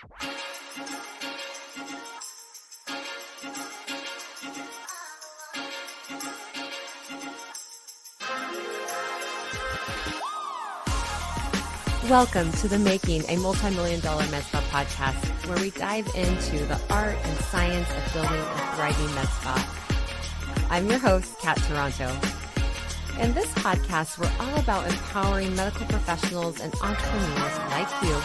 Welcome to the Making a Multi-Million-Dollar Med Spa podcast, where we dive into the art and science of building a thriving med spa. I'm your host, Kat Toronto. In this podcast, we're all about empowering medical professionals and entrepreneurs like you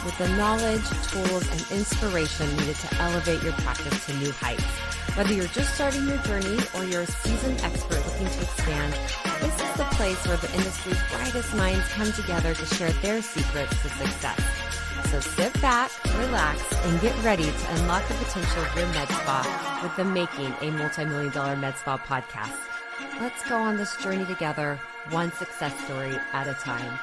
with the knowledge, tools, and inspiration needed to elevate your practice to new heights. Whether you're just starting your journey or you're a seasoned expert looking to expand, this is the place where the industry's brightest minds come together to share their secrets to success. So sit back, relax, and get ready to unlock the potential of your med spa with the Making a Multi-Million-Dollar Med Spa podcast. Let's go on this journey together, one success story at a time.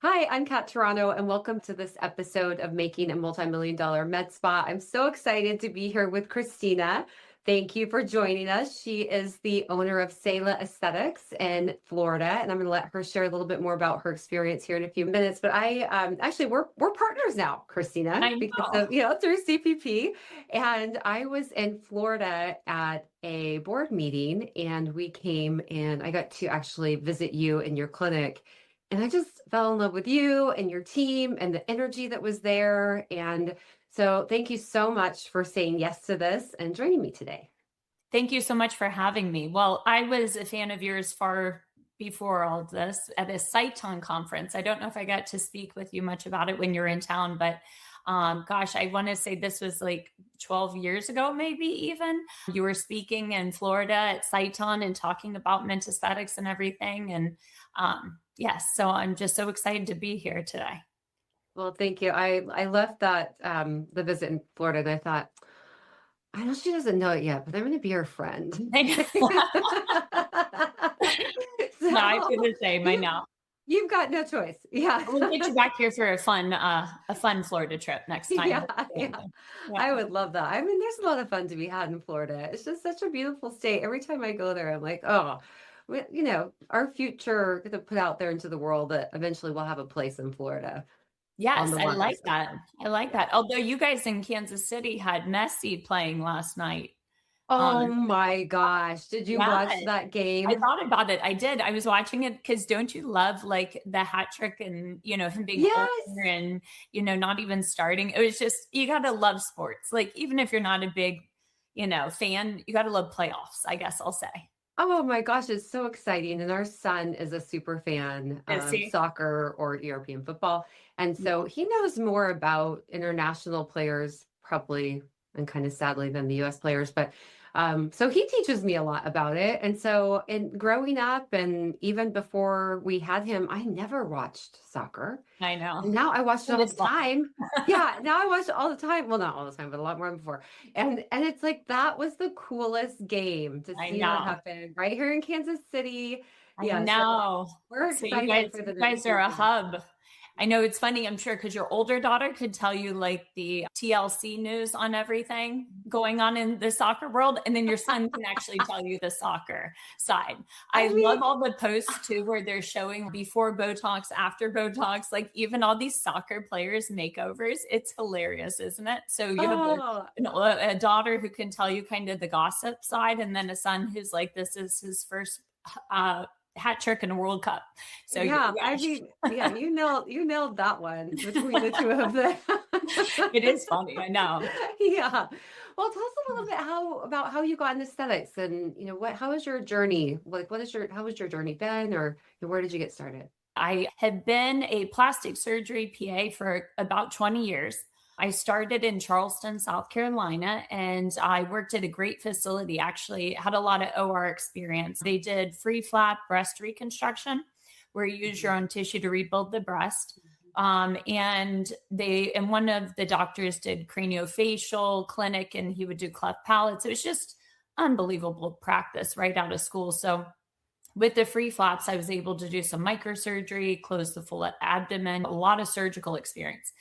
Hi, I'm Kat Toronto, and welcome to this episode of Making a Multi-Million-Dollar Med Spa. I'm so excited to be here with Christina. Thank you for joining us. She is the owner of Selah Aesthetics in Florida, and I'm going to let her share a little bit more about her experience here in a few minutes. But I actually we're partners now, Christina, because of through CPP. And I was in Florida at a board meeting, and we came and I got to actually visit you in your clinic. And I just fell in love with you and your team and the energy that was there. And so thank you so much for saying yes to this and joining me today. Thank you so much for having me. Well, I was a fan of yours far before all of this at a Sciton conference. I don't know if I got to speak with you much about it when you're in town, but gosh, I want to say this was like 12 years ago, maybe even. You were speaking in Florida at Sciton and talking about men's aesthetics and everything. And yes, so I'm just so excited to be here today. Well, thank you. I left that the visit in Florida, and I thought, I know she doesn't know it yet, but I'm going to be her friend. No, I feel the same. I know. You've got no choice. Yeah. We'll get you back here for a fun Florida trip next time. Yeah. I would love that. I mean, there's a lot of fun to be had in Florida. It's just such a beautiful state. Every time I go there, I'm like, oh, our future to put out there into the world that eventually we'll have a place in Florida. Yes, I like that. I like that. Although you guys in Kansas City had Messi playing last night. Oh my gosh. Did you watch that game? I thought about it. I did. I was watching it because don't you love like the hat trick and, him being older and, not even starting. It was just, you got to love sports. Like, even if you're not a big, fan, you got to love playoffs, I guess I'll say. Oh my gosh, it's so exciting. And our son is a super fan of soccer or European football. And so he knows more about international players probably, and kind of sadly, than the US players. But so he teaches me a lot about it. And so in growing up and even before we had him, I never watched soccer. I know. And now I watch it all the time. Yeah, now I watch it all the time. Well, not all the time, but a lot more than before. And it's like, that was the coolest game to see what happened right here in Kansas City. Yeah, no, so we're excited for the you guys are a hub. I know it's funny, I'm sure, because your older daughter could tell you like the TLC news on everything going on in the soccer world. And then your son can actually tell you the soccer side. I love all the posts too, where they're showing before Botox, after Botox, like even all these soccer players makeovers. It's hilarious, isn't it? So you have a daughter who can tell you kind of the gossip side, and then a son who's like, this is his first hat trick in a World Cup. So you nailed that one between the two of them. It is funny, I know. Yeah. Well, tell us a little bit about how you got into aesthetics, and how was your journey? Like, how was your journey been, or where did you get started? I had been a plastic surgery PA for about 20 years. I started in Charleston, South Carolina, and I worked at a great facility, actually had a lot of OR experience. They did free flap breast reconstruction, where you use your own tissue to rebuild the breast. And one of the doctors did craniofacial clinic, and he would do cleft palates. It was just unbelievable practice right out of school. So with the free flaps, I was able to do some microsurgery, close the full abdomen, a lot of surgical experience.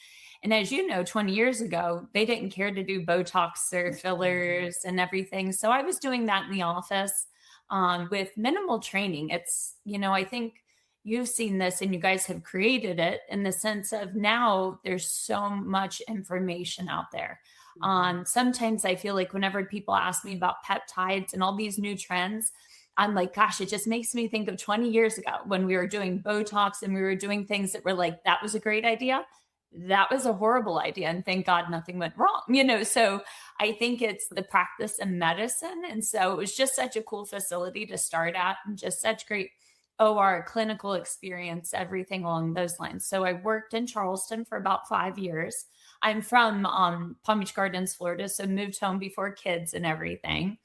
And as you know, 20 years ago, they didn't care to do Botox or fillers and everything. So I was doing that in the office with minimal training. It's, I think you've seen this and you guys have created it in the sense of now there's so much information out there. Sometimes I feel like whenever people ask me about peptides and all these new trends, I'm like, gosh, it just makes me think of 20 years ago when we were doing Botox and we were doing things that were like, that was a great idea. That was a horrible idea. And thank God nothing went wrong, So I think it's the practice of medicine. And so it was just such a cool facility to start at and just such great OR clinical experience, everything along those lines. So I worked in Charleston for about 5 years. I'm from Palm Beach Gardens, Florida, so moved home before kids and everything.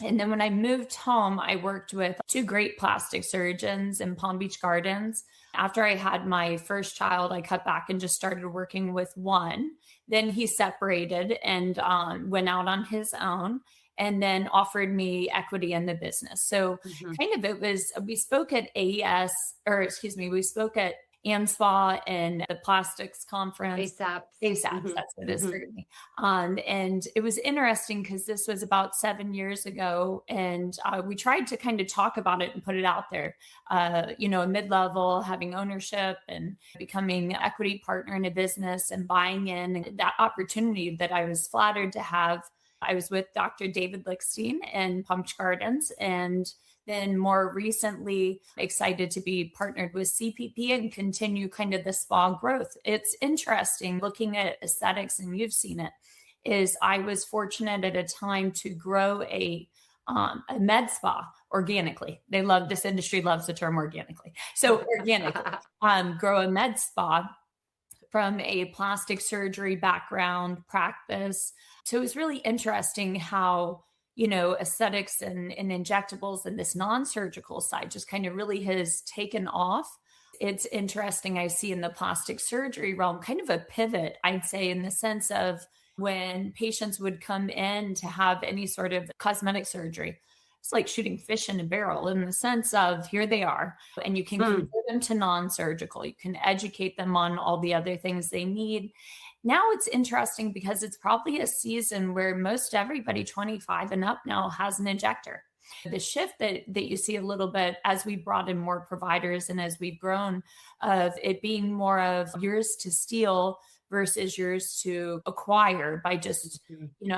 And then when I moved home, I worked with 2 great plastic surgeons in Palm Beach Gardens. After I had my first child, I cut back and just started working with one. Then he separated and went out on his own and then offered me equity in the business. So we spoke at we spoke at ANSPA and the plastics conference. ASAP, that's what it is. And it was interesting because this was about 7 years ago. And we tried to kind of talk about it and put it out there, a mid-level, having ownership and becoming an equity partner in a business and buying in. And that opportunity that I was flattered to have. I was with Dr. David Lickstein in Palm Beach Gardens, and then more recently excited to be partnered with CPP and continue kind of the spa growth. It's interesting looking at aesthetics, and you've seen it, is I was fortunate at a time to grow a med spa organically. This industry loves the term organically. So organically, grow a med spa from a plastic surgery background practice. So it was really interesting how, aesthetics and injectables and this non-surgical side just kind of really has taken off. It's interesting. I see in the plastic surgery realm kind of a pivot, I'd say, in the sense of when patients would come in to have any sort of cosmetic surgery. It's like shooting fish in a barrel in the sense of here they are, and you can convert them to non-surgical. You can educate them on all the other things they need. Now it's interesting because it's probably a season where most everybody 25 and up now has an injector. The shift that you see a little bit as we brought in more providers and as we've grown of it being more of yours to steal versus yours to acquire by just,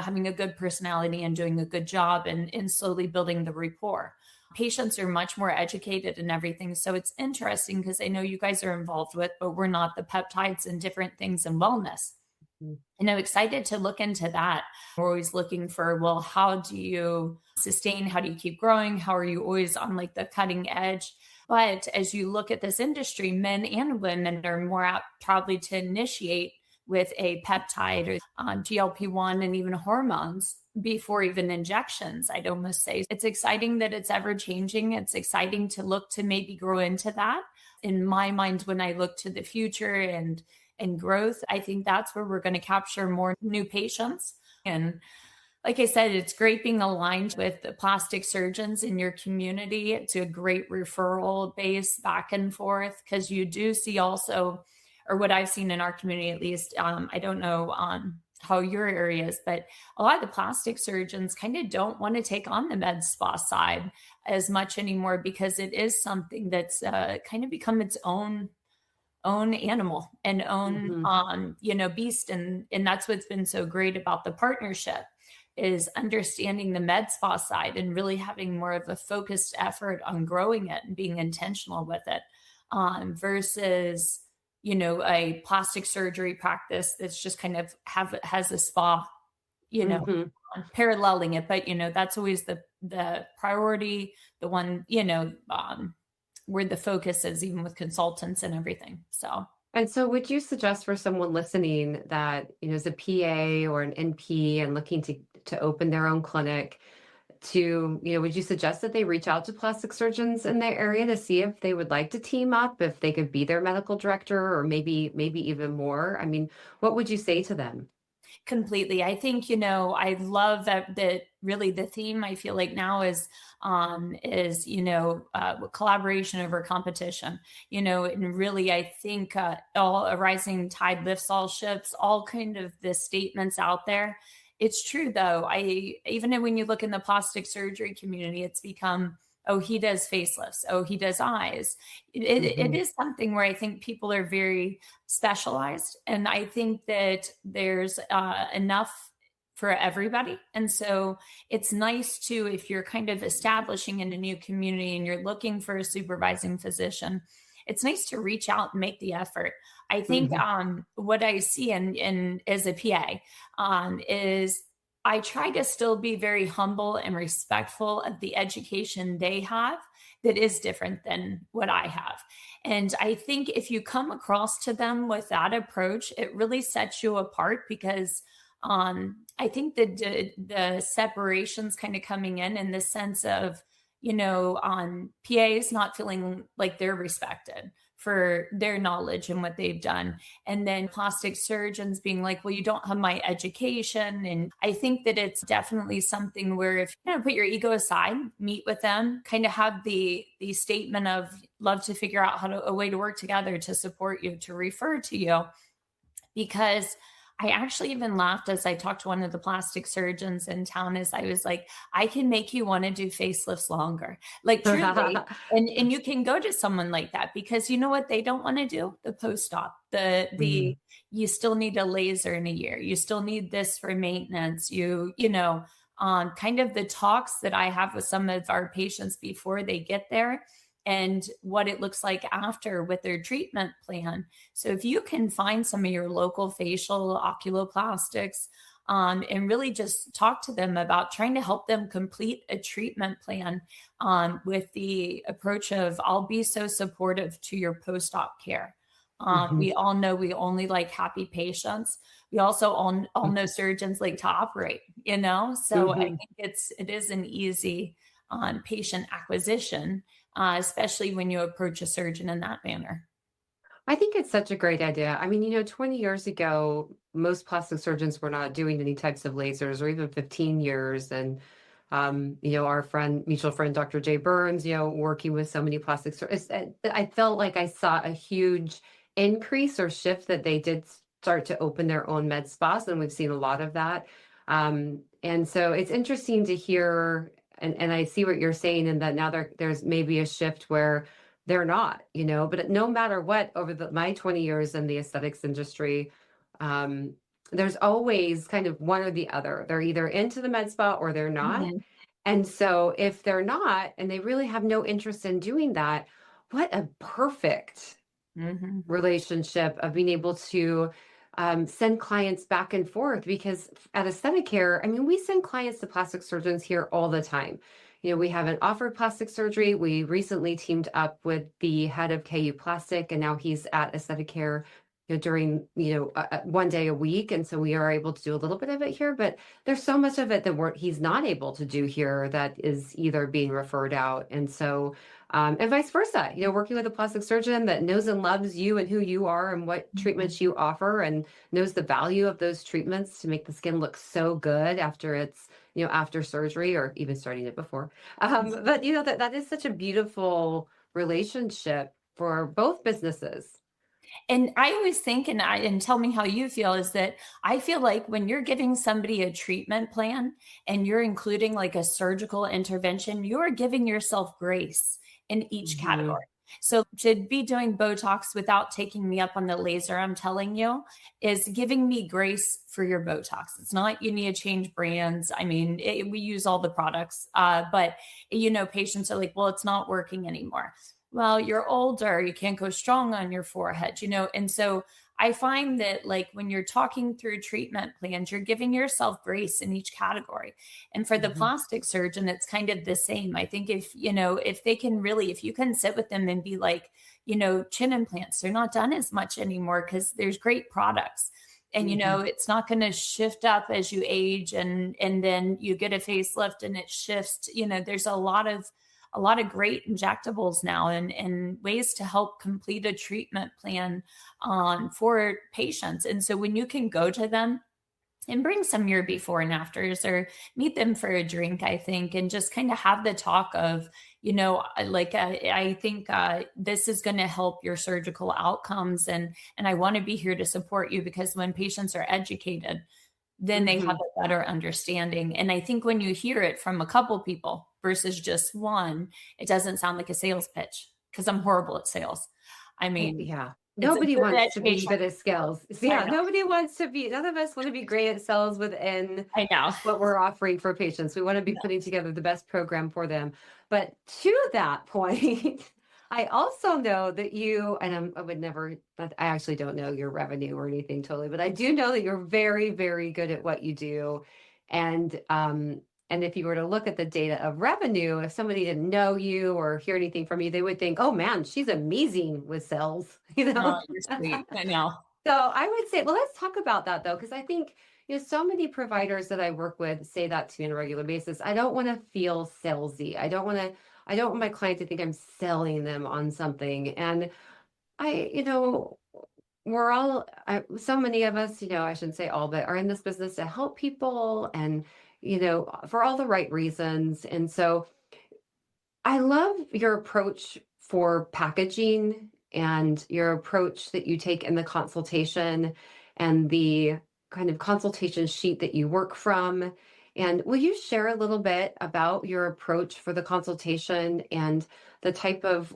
having a good personality and doing a good job and slowly building the rapport. Patients are much more educated and everything. So it's interesting because I know you guys are involved with, but we're not, the peptides and different things in wellness. And I'm excited to look into that. We're always looking for, well, how do you sustain? How do you keep growing? How are you always on like the cutting edge? But as you look at this industry, men and women are more apt probably to initiate with a peptide or GLP-1 and even hormones before even injections. I'd almost say it's exciting that it's ever changing. It's exciting to look to maybe grow into that. In my mind, when I look to the future and growth, I think that's where we're going to capture more new patients. And like I said, it's great being aligned with the plastic surgeons in your community. It's a great referral-based back and forth because you do see also, or what I've seen in our community at least, I don't know how your area is, but a lot of the plastic surgeons kind of don't want to take on the med spa side as much anymore because it is something that's kind of become its own animal and own, beast. And that's what's been so great about the partnership is understanding the med spa side and really having more of a focused effort on growing it and being intentional with it versus a plastic surgery practice that's just kind of has a spa, paralleling it. But, that's always the priority, the one, where the focus is, even with consultants and everything. And so would you suggest for someone listening that, is a PA or an NP and looking to open their own clinic would you suggest that they reach out to plastic surgeons in their area to see if they would like to team up, if they could be their medical director or maybe even more? I mean, what would you say to them? Completely. I think, I love that really the theme I feel like now is collaboration over competition, and really, I think all a rising tide lifts all ships, all kind of the statements out there. It's true though. Even when you look in the plastic surgery community, it's become Oh, he does facelifts. Oh, he does eyes. It Mhm. is something where I think people are very specialized. And I think that there's enough for everybody. And so it's nice to, if you're kind of establishing in a new community and you're looking for a supervising physician, it's nice to reach out and make the effort. I think Mhm. what I see in as a PA is I try to still be very humble and respectful of the education they have that is different than what I have. And I think if you come across to them with that approach, it really sets you apart because I think the separations kind of coming in the sense of, PAs not feeling like they're respected for their knowledge and what they've done. And then plastic surgeons being like, well, you don't have my education. And I think that it's definitely something where if you put your ego aside, meet with them, kind of have the statement of love to figure out a way to work together to support you, to refer to you, because I actually even laughed as I talked to one of the plastic surgeons in town as I was like, I can make you want to do facelifts longer. Like truly. And you can go to someone like that because you know what they don't want to do? The post-op. Mhm. You still need a laser in a year. You still need this for maintenance. Kind of the talks that I have with some of our patients before they get there and what it looks like after with their treatment plan. So if you can find some of your local facial oculoplastics and really just talk to them about trying to help them complete a treatment plan with the approach of I'll be so supportive to your post-op care. Mhm. We all know we only like happy patients. We also all know surgeons like to operate. So I Mhm. think it is an easy patient acquisition, especially when you approach a surgeon in that manner. I think it's such a great idea. I mean, 20 years ago, most plastic surgeons were not doing any types of lasers, or even 15 years. And, our mutual friend, Dr. Jay Burns, working with so many plastic surgeons, I felt like I saw a huge increase or shift that they did start to open their own med spas. And we've seen a lot of that. And so it's interesting to hear, and I see what you're saying, in that now there's maybe a shift where they're not, but no matter what, over my 20 years in the aesthetics industry, um, there's always kind of one or the other. They're either into the med spa or they're not. Mhm, And so if they're not, and they really have no interest in doing that, what a perfect mhm, relationship of being able to send clients back and forth, because at aesthetic care, I mean, we send clients to plastic surgeons here all the time. We haven't offered plastic surgery. We recently teamed up with the head of KU Plastic, and now he's at aesthetic care during one day a week, and so we are able to do a little bit of it here, but there's so much of it that he's not able to do here that is either being referred out. And so and vice versa, working with a plastic surgeon that knows and loves you and who you are and what mhm. treatments you offer, and knows the value of those treatments to make the skin look so good after after surgery, or even starting it before. But that is such a beautiful relationship for both businesses. And I always think, and tell me how you feel, is that I feel like when you're giving somebody a treatment plan and you're including like a surgical intervention, you're giving yourself grace in each Mhm. category. So to be doing Botox without taking me up on the laser, I'm telling you, is giving me grace for your Botox. It's not you need to change brands. I mean, we use all the products, but patients are like, well, it's not working anymore. Well, you're older, you can't go strong on your forehead. And so I find that like when you're talking through treatment plans, you're giving yourself grace in each category. And for the Mhm. plastic surgeon, it's kind of the same. I think if they can really, if you can sit with them and be like, chin implants, they're not done as much anymore because there's great products. And Mhm. it's not going to shift up as you age and then you get a facelift and it shifts. There's a lot of great injectables now and ways to help complete a treatment plan for patients. And so when you can go to them and bring some your before and afters or meet them for a drink, I think, and just kind of have the talk of, I think this is going to help your surgical outcomes. And I want to be here to support you because when patients are educated, then they have Mhm. a better understanding. And I think when you hear it from a couple people, versus just one, it doesn't sound like a sales pitch because I'm horrible at sales. I mean, Yeah. it's a Nobody good wants to be education. good at skills. I Yeah, know. none of us want to be great at sales within I know. what we're offering for patients. We want to be putting together the best program for them. But to that point, I also know that you, and I would never, but I actually don't know your revenue or anything totally, but I do know that you're very, very good at what you do. And if you were to look at the data of revenue, if somebody didn't know you or hear anything from you, they would think, oh man, she's amazing with sales, Oh, you're sweet. I know. So I would say, well, let's talk about that though, because I think so many providers that I work with say that to me on a regular basis. I don't want to feel salesy. I don't want my client to think I'm selling them on something. And I, we're all, so many of us, I shouldn't say all, but are in this business to help people and, for all the right reasons. And so I love your approach for packaging and your approach that you take in the consultation and the kind of consultation sheet that you work from. And will you share a little bit about your approach for the consultation and the type of,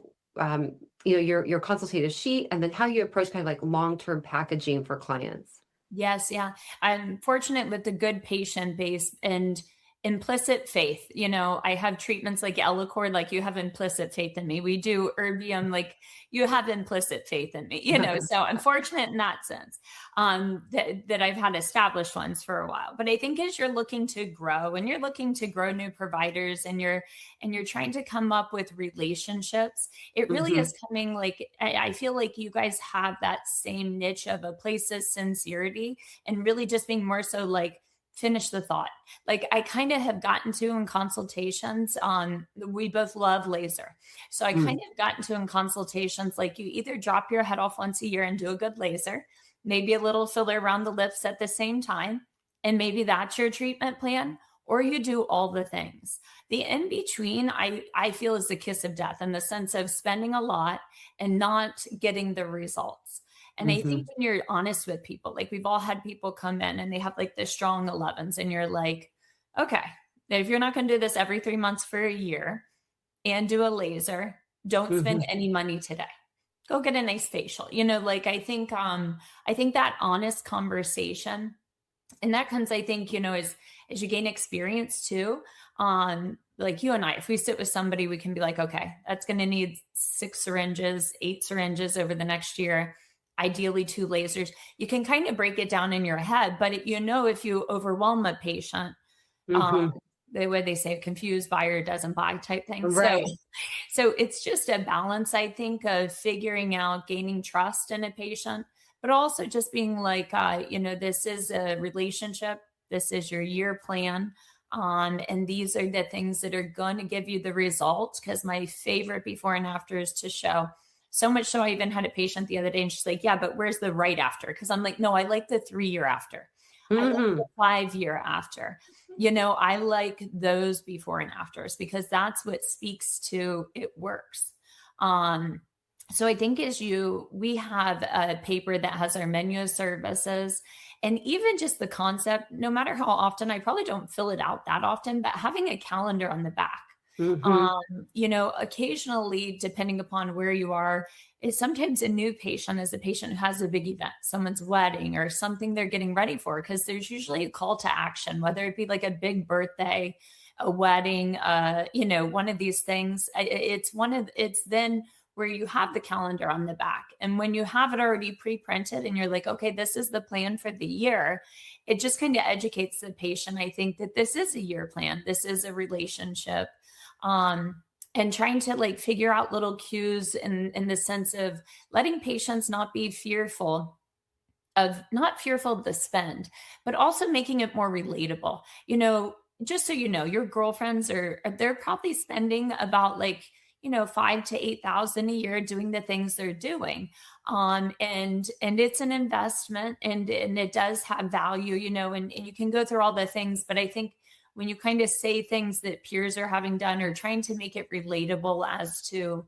your consultative sheet, and then how you approach kind of like long-term packaging for clients? Yes, yeah. I'm fortunate with the good patient base and implicit faith. I have treatments like Elocord, like you have implicit faith in me. We do Erbium, like you have implicit faith in me, so I'm fortunate in that sense, that I've had established ones for a while. But I think as you're looking to grow and you're looking to grow new providers and you're trying to come up with relationships, it really is coming like, I feel like you guys have that same niche of a place of sincerity and really just being more so like, finish the thought. Like I kind of have gotten to in consultations on, we both love laser. So I kind of gotten to in consultations, like you either drop your head off once a year and do a good laser, maybe a little filler around the lips at the same time. And maybe that's your treatment plan, or you do all the things. The in between, I feel is the kiss of death in the sense of spending a lot and not getting the results. And I think when you're honest with people, like we've all had people come in and they have like the strong 11s and you're like, okay, if you're not going to do this every 3 months for a year and do a laser, don't spend any money today. Go get a nice facial. Like I think that honest conversation, and that comes, I think, as you gain experience too, like you and I, if we sit with somebody, we can be like, okay, that's going to need 6 syringes, 8 syringes over the next year. Ideally 2 lasers. You can kind of break it down in your head, but if you overwhelm a patient, the way they say confused buyer doesn't buy type thing. Right. So it's just a balance, I think, of figuring out, gaining trust in a patient, but also just being like, this is a relationship. This is your year plan. And these are the things that are going to give you the results. Because my favorite before and after is to show. So much so I even had a patient the other day and she's like, yeah, but where's the right after? Because I'm like, no, I like the 3-year after. I like the 5-year after. I like those before and afters because that's what speaks to it works. So I think we have a paper that has our menu of services and even just the concept, no matter how often, I probably don't fill it out that often, but having a calendar on the back. Occasionally, depending upon where you are, is sometimes a new patient is a patient who has a big event, someone's wedding or something they're getting ready for, because there's usually a call to action, whether it be like a big birthday, a wedding, one of these things. It's then where you have the calendar on the back. And when you have it already pre-printed and you're like, okay, this is the plan for the year, it just kind of educates the patient, I think, that this is a year plan. This is a relationship. And trying to like figure out little cues in the sense of letting patients not fearful of the spend, but also making it more relatable. Just so your girlfriends they're probably spending about like, 5,000 to 8,000 a year doing the things they're doing. And it's an investment and it does have value, and you can go through all the things, but I think when you kind of say things that peers are having done or trying to make it relatable as to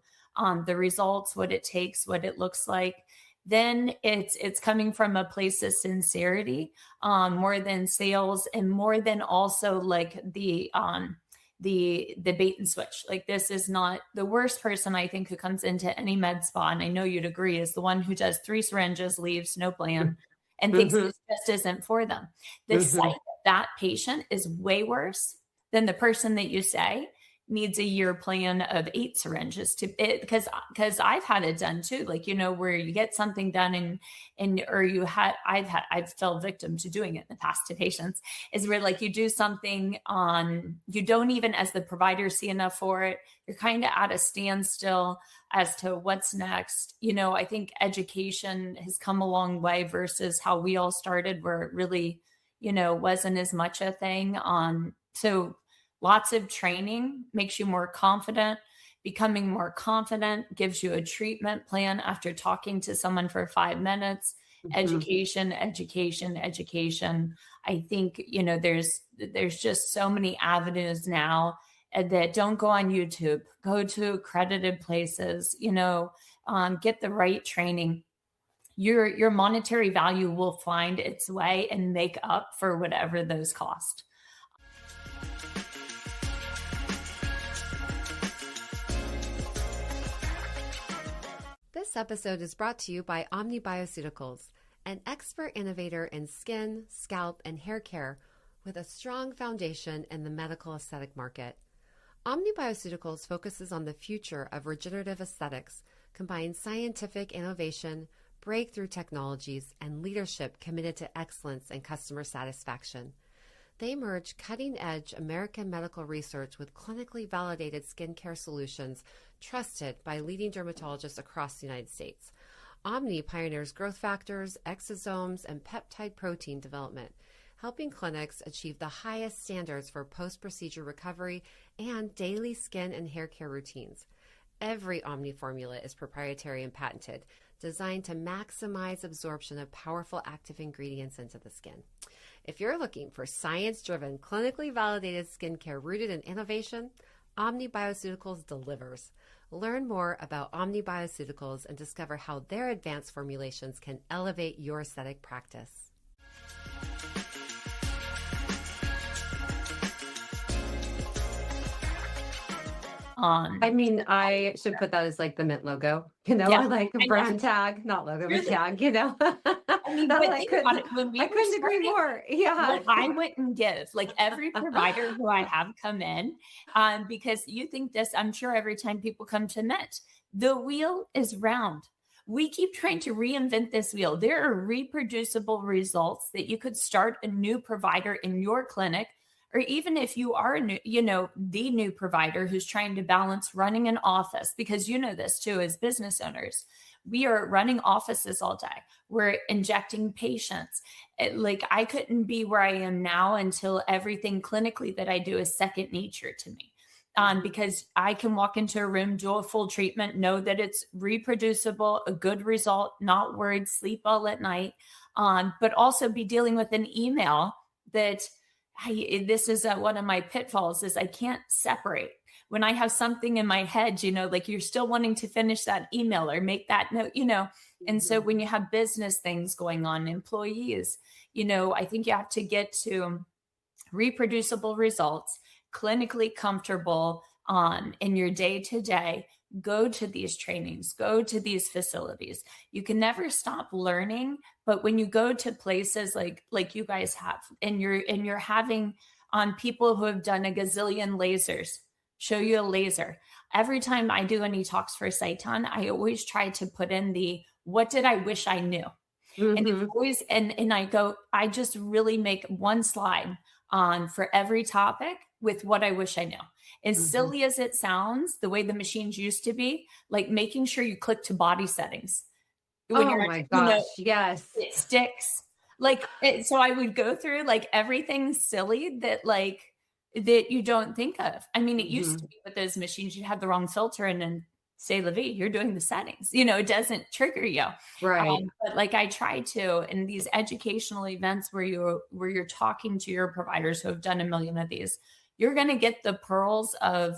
the results, what it takes, what it looks like, then it's coming from a place of sincerity, more than sales and more than also like the the bait and switch. Like, this is not the worst person, I think, who comes into any med spa, and I know you'd agree, is the one who does 3 syringes, leaves, no plan, and thinks Mm-hmm. this just isn't for them. The sight Mm-hmm. of that patient is way worse than the person that you say needs a year plan of 8 syringes to it, because I've had it done too, like, where you get something done and or I've fell victim to doing it in the past to patients, is where, like, you do something on, you don't even, as the provider, see enough for it. You're kind of at a standstill as to what's next. I think education has come a long way versus how we all started, where it really, wasn't as much a thing on. So lots of training makes you more confident. Becoming more confident gives you a treatment plan after talking to someone for 5 minutes. Education, education, education. I think, there's just so many avenues now that don't go on YouTube. Go to accredited places, get the right training. Your monetary value will find its way and make up for whatever those cost. This episode is brought to you by Omni Bioceuticals, an expert innovator in skin, scalp, and hair care with a strong foundation in the medical aesthetic market. Omni Bioceuticals focuses on the future of regenerative aesthetics, combines scientific innovation, breakthrough technologies, and leadership committed to excellence and customer satisfaction. They merge cutting-edge American medical research with clinically validated skincare solutions trusted by leading dermatologists across the United States. Omni pioneers growth factors, exosomes, and peptide protein development, helping clinics achieve the highest standards for post-procedure recovery and daily skin and hair care routines. Every Omni formula is proprietary and patented, designed to maximize absorption of powerful active ingredients into the skin. If you're looking for science-driven, clinically validated skincare rooted in innovation, Omni Bioceuticals delivers. Learn more about Omni Bioceuticals and discover how their advanced formulations can elevate your aesthetic practice. I mean, I should put that as like the Mint logo, Yeah, or like a I know. brand tag, not logo, but Really? tag, I mean, That but I think about it. couldn't, When we I were couldn't agree starting, more. Yeah. what I wouldn't give, like, every provider who I have come in, because you think this, I'm sure every time people come to Met, the wheel is round. We keep trying to reinvent this wheel. There are reproducible results that you could start a new provider in your clinic, or even if you are a new, the new provider who's trying to balance running an office, because this too, as business owners, we are running offices all day. We're injecting patients. Like, I couldn't be where I am now until everything clinically that I do is second nature to me. Because I can walk into a room, do a full treatment, know that it's reproducible, a good result, not worried, sleep well at night, but also be dealing with an email that, this is one of my pitfalls, is I can't separate. When I have something in my head, like, you're still wanting to finish that email or make that note, and so when you have business things going on, employees, I think you have to get to reproducible results, clinically comfortable in your day to day. Go to these trainings, go to these facilities. You can never stop learning, but when you go to places like you guys have, and you're having people who have done a gazillion lasers show you a laser. Every time I do any talks for Seitan, I always try to put in the, what did I wish I knew? And it's always, and I just really make one slide on for every topic with what I wish I knew. As silly as it sounds, the way the machines used to be, like making sure you click to body settings. When Oh my gosh, yes. It sticks. So I would go through like everything silly that that you don't think of. I mean, it used to be with those machines, you had the wrong filter and then say la vie, you're doing the settings. It doesn't trigger you. Right. But I try to, in these educational events where you're talking to your providers who have done a million of these, you're going to get the pearls of,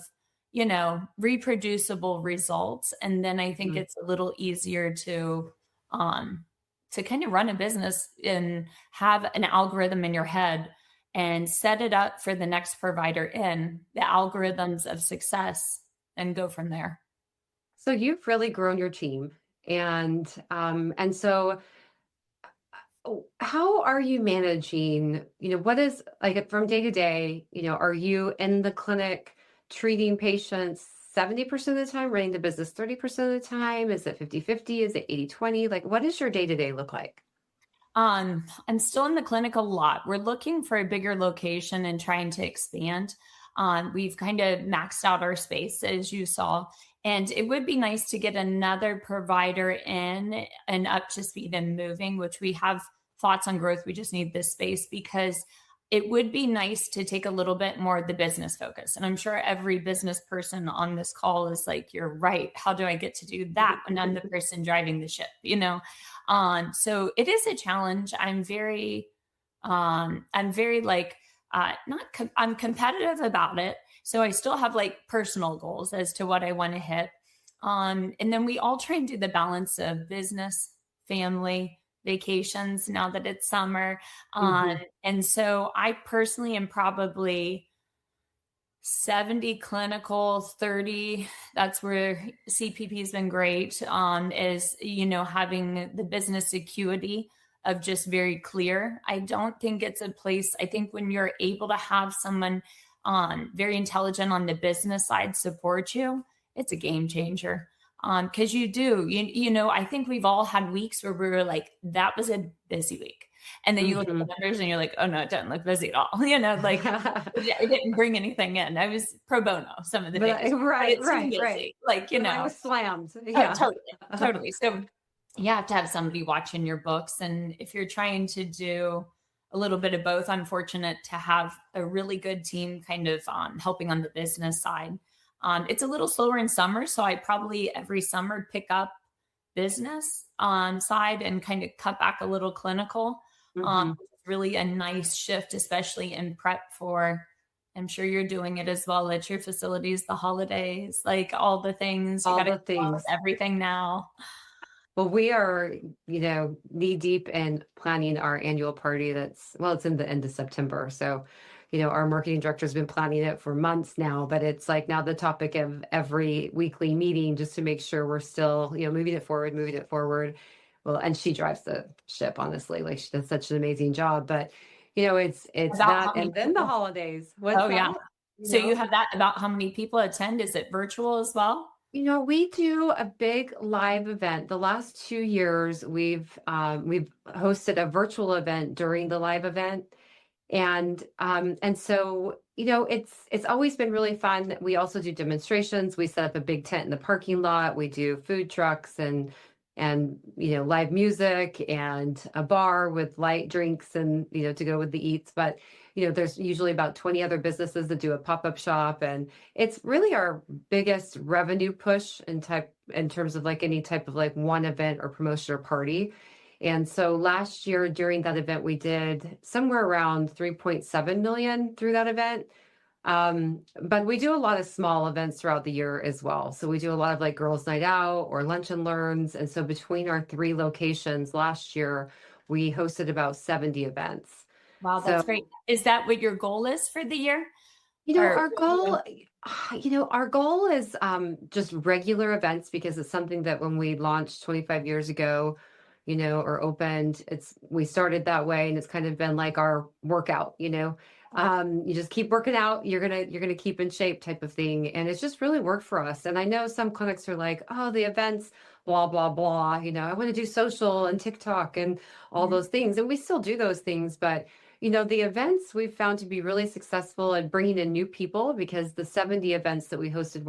reproducible results. And then I think it's a little easier to kind of run a business and have an algorithm in your head and set it up for the next provider in the algorithms of success and go from there. So you've really grown your team, and so how are you managing, what is like from day to day, are you in the clinic treating patients 70% of the time, running the business 30% of the time? Is it 50-50? Is it 80-20? Like, what does your day to day look like? I'm still in the clinic a lot. We're looking for a bigger location and trying to expand. We've kind of maxed out our space, as you saw, and it would be nice to get another provider in and up to speed and moving, which we have thoughts on growth. We just need this space because it would be nice to take a little bit more of the business focus. And I'm sure every business person on this call is like, you're right. How do I get to do that when I'm the person driving the ship, So it is a challenge. I'm very like, I'm competitive about it. So I still have like personal goals as to what I want to hit. And then we all try and do the balance of business, family, vacations now that it's summer. And so I personally am probably 70 clinical, 30. That's where CPP has been great, is, having the business acuity of just very clear. I don't think it's a place, I think when you're able to have someone very intelligent on the business side support you, it's a game changer. Because I think we've all had weeks where we were like, that was a busy week. And then you look at the numbers and you're like, oh no, it doesn't look busy at all. Like it didn't bring anything in. I was pro bono some of the days. Right. Like, I was slammed. Yeah. Oh, totally. So you have to have somebody watching your books. And if you're trying to do a little bit of both, I'm fortunate to have a really good team kind of helping on the business side. It's a little slower in summer, so I probably every summer pick up business side and kind of cut back a little clinical. Really a nice shift, especially in prep for, I'm sure you're doing it as well at your facilities, the holidays, like all the things. You gotta do everything now. Well, we are, knee deep in planning our annual party. It's in the end of September. So, our marketing director has been planning it for months now, but it's like now the topic of every weekly meeting just to make sure we're still, moving it forward. Well, and she drives the ship, honestly, like she does such an amazing job, but it's that, and then the holidays. Yeah. So you have that about how many people attend? Is it virtual as well? We do a big live event. The last 2 years, we've hosted a virtual event during the live event. And so, it's always been really fun. We also do demonstrations. We set up a big tent in the parking lot. We do food trucks and live music and a bar with light drinks and, to go with the eats. But, there's usually about 20 other businesses that do a pop-up shop. And it's really our biggest revenue push in terms of like any type of like one event or promotion or party. And so last year during that event, we did somewhere around 3.7 million through that event. But we do a lot of small events throughout the year as well. So we do a lot of like girls' night out or lunch and learns. And so between our 3 locations last year, we hosted about 70 events. Wow, that's great. Is that what your goal is for the year? Our goal is just regular events, because it's something that when we launched 25 years ago, or opened, we started that way, and it's kind of been like our workout, you just keep working out, you're gonna keep in shape type of thing. And it's just really worked for us. And I know some clinics are like, oh, the events, blah, blah, blah, I want to do social and TikTok and all those things. And we still do those things, but the events we've found to be really successful at bringing in new people, because the 70 events that we hosted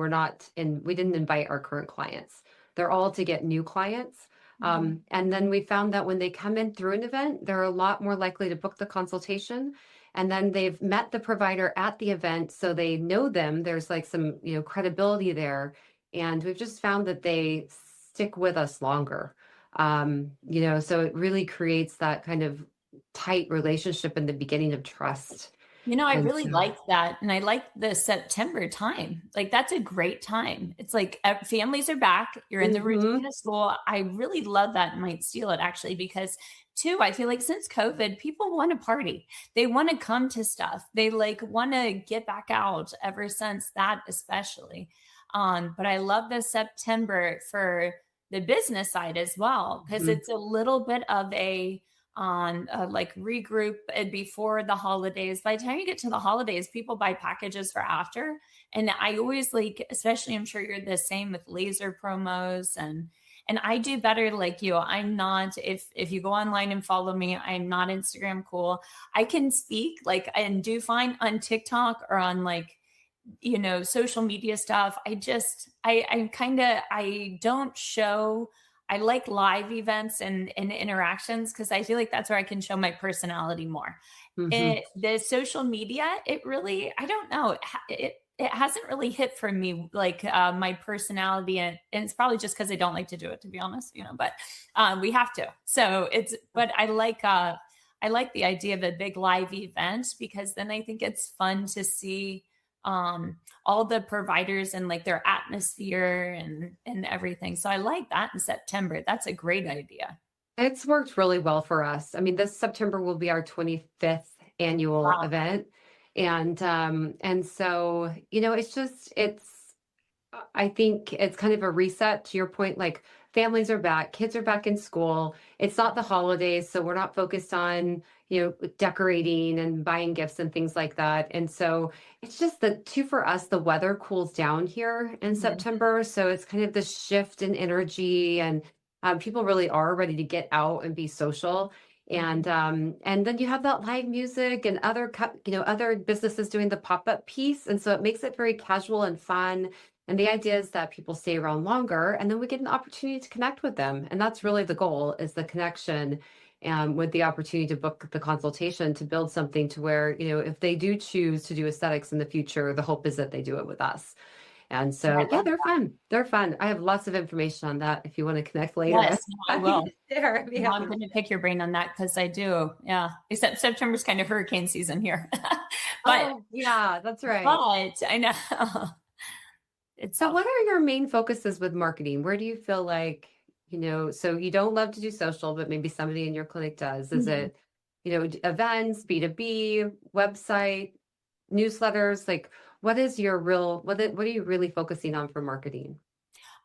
we didn't invite our current clients. They're all to get new clients. And then we found that when they come in through an event, they're a lot more likely to book the consultation. And then they've met the provider at the event, so they know them. There's like some, credibility there. And we've just found that they stick with us longer. So it really creates that kind of tight relationship in the beginning of trust. I And really so, like that. And I like the September time. Like, that's a great time. It's like families are back. You're in the routine mhm. of school. I really love that and might steal it actually, because too, I feel like since COVID, people want to party. They want to come to stuff. They like want to get back out ever since that, especially. But I love the September for the business side as well, because Mhm. it's a little bit of a like regroup before the holidays. By the time you get to the holidays, people buy packages for after. And I always like, especially I'm sure you're the same with laser promos, and I do better like you. I'm not, if you go online and follow me, I'm not Instagram cool. I can speak like and do fine on TikTok or on like social media stuff. I kind of, I don't show, I like live events and interactions because I feel like that's where I can show my personality more. Mhm. The social media, it really, I don't know, it hasn't really hit for me like my personality, and it's probably just because I don't like to do it, to be honest, but we have to. So it's, but I like the idea of a big live event, because then I think it's fun to see all the providers and like their atmosphere and everything. So I like that in September. That's a great idea. It's worked really well for us. I mean, this September will be our 25th annual Wow. event. And so, I think it's kind of a reset to your point, like families are back, kids are back in school. It's not the holidays, so we're not focused on, decorating and buying gifts and things like that. And so it's just the two for us, the weather cools down here in Mhm. September. So it's kind of the shift in energy and people really are ready to get out and be social. And then you have that live music and other businesses doing the pop-up piece. And so it makes it very casual and fun. And the idea is that people stay around longer and then we get an opportunity to connect with them. And that's really the goal, is the connection, with the opportunity to book the consultation to build something to where, if they do choose to do aesthetics in the future, the hope is that they do it with us. And Yeah, so, I yeah, love they're that. fun. They're fun. I have lots of information on that if you want to connect later. Yes, no, I I'm happy will. to share. I'd be No, I'm happy to going to share. pick your brain on that because I do. Yeah. Except September's kind of hurricane season here. but, Oh, yeah, that's right. but I know it's So all. what are your main focuses with marketing? Where do you feel like, so you don't love to do social, but maybe somebody in your clinic does. Is Mhm. it, events, B2B, website, newsletters? Like what is your what are you really focusing on for marketing?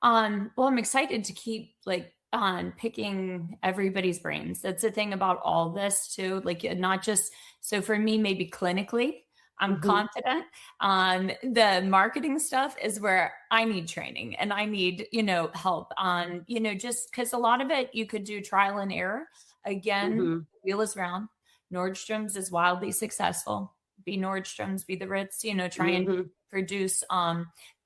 Well, I'm excited to keep like on picking everybody's brains. That's the thing about all this too. Like not just, so for me, maybe clinically, I'm Hmm. confident. The marketing stuff is where I need training and I need, help on, just because a lot of it you could do trial and error. Again, Hmm. wheel is round. Nordstrom's is wildly successful. Be Nordstrom's, be the Ritz, try and Hmm. produce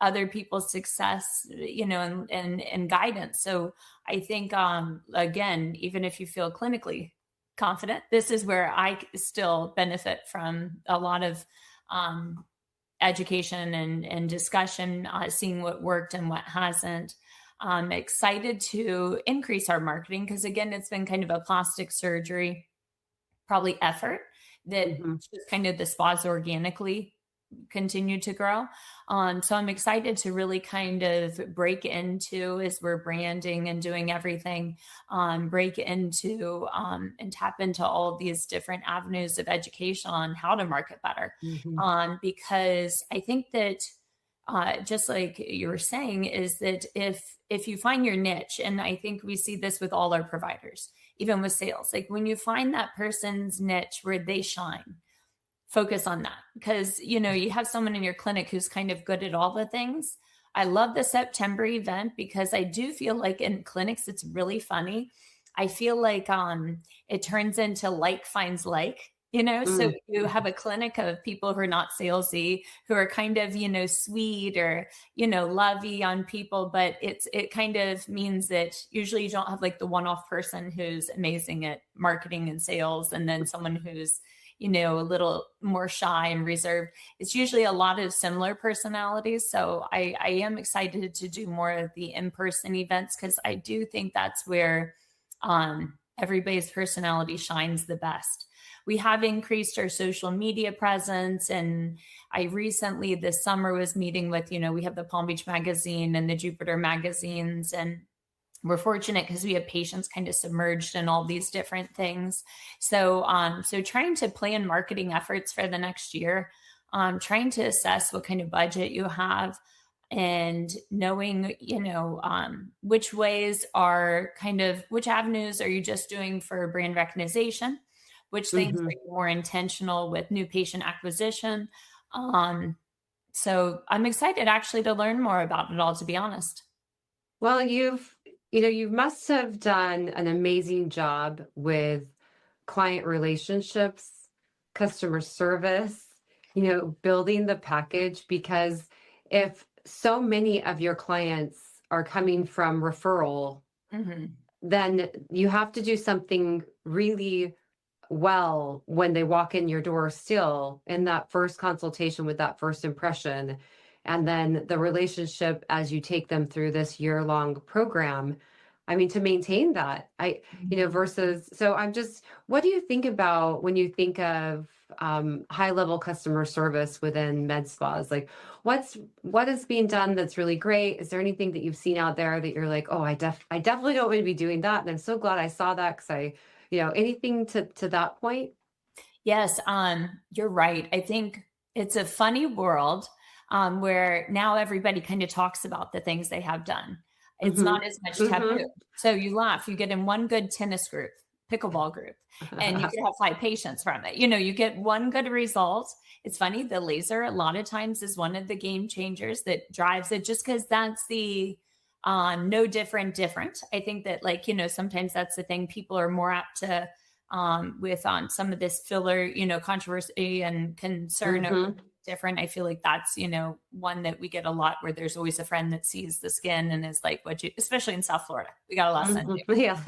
other people's success, and guidance. So I think, again, even if you feel clinically confident, this is where I still benefit from a lot of um, education and discussion, seeing what worked and what hasn't. I'm excited to increase our marketing because, again, it's been kind of a plastic surgery, probably effort that Hmm. just kind of the spas organically continue to grow. So I'm excited to really kind of break into, as we're branding and doing everything, break into and tap into all of these different avenues of education on how to market better. Hmm. Because I think that just like you were saying, is that if you find your niche, and I think we see this with all our providers, even with sales, like when you find that person's niche where they shine, focus on that, because you have someone in your clinic who's kind of good at all the things. I love the September event because I do feel like in clinics it's really funny. I feel like it turns into like finds like, so you have a clinic of people who are not salesy, who are kind of sweet or lovey on people, but it kind of means that usually you don't have like the one-off person who's amazing at marketing and sales and then someone who's a little more shy and reserved. It's usually a lot of similar personalities. So I am excited to do more of the in-person events because I do think that's where everybody's personality shines the best. We have increased our social media presence. And I recently this summer was meeting with, we have the Palm Beach Magazine and the Jupiter magazines, and we're fortunate because we have patients kind of submerged in all these different things. So, so trying to plan marketing efforts for the next year, trying to assess what kind of budget you have, and knowing, which ways are which avenues are you just doing for brand recognition, which things are you more intentional with new patient acquisition. So I'm excited actually to learn more about it all, to be honest. Well, you must have done an amazing job with client relationships, customer service, building the package, because if so many of your clients are coming from referral, then you have to do something really well when they walk in your door, still in that first consultation with that first impression. And then the relationship as you take them through this year-long program. I mean, to maintain that, so what do you think about when you think of high-level customer service within med spas? Like, what is being done that's really great? Is there anything that you've seen out there that you're like, oh, I definitely don't want to be doing that, and I'm so glad I saw that, because anything to that point? Yes, you're right. I think it's a funny world where now everybody kind of talks about the things they have done. It's not as much taboo. So you laugh, you get in one good tennis group, pickleball group, and you can have 5 patients from it. You get one good result. It's funny, the laser a lot of times is one of the game changers that drives it, just because that's the no different. I think that sometimes that's the thing people are more apt to with some of this filler, controversy and concern over different. I feel like that's, one that we get a lot, where there's always a friend that sees the skin and is like, especially in South Florida, we got a lot of sun. Yeah.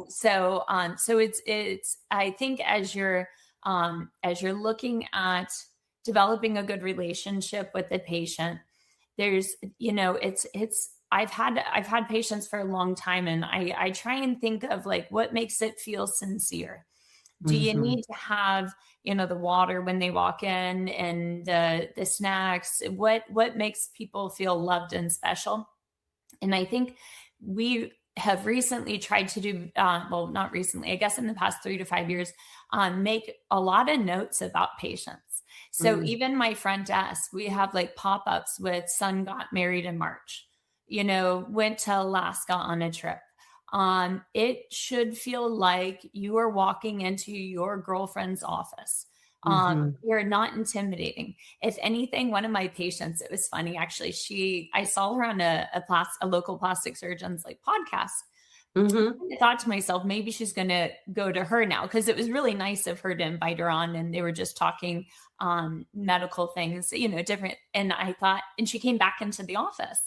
So it's, I think as you're looking at developing a good relationship with the patient, there's, I've had patients for a long time, and I try and think of what makes it feel sincere. Do you need to have, the water when they walk in, and the snacks? What makes people feel loved and special? And I think we have recently tried to do, not recently, I guess in the past 3 to 5 years, make a lot of notes about patients. So even my front desk, we have pop-ups with son got married in March, went to Alaska on a trip. It should feel like you are walking into your girlfriend's office. You're not intimidating. If anything, one of my patients, it was funny, actually, I saw her on a local plastic surgeon's podcast. I thought to myself, maybe she's going to go to her now, because it was really nice of her to invite her on, and they were just talking medical things, different. And I thought, and she came back into the office,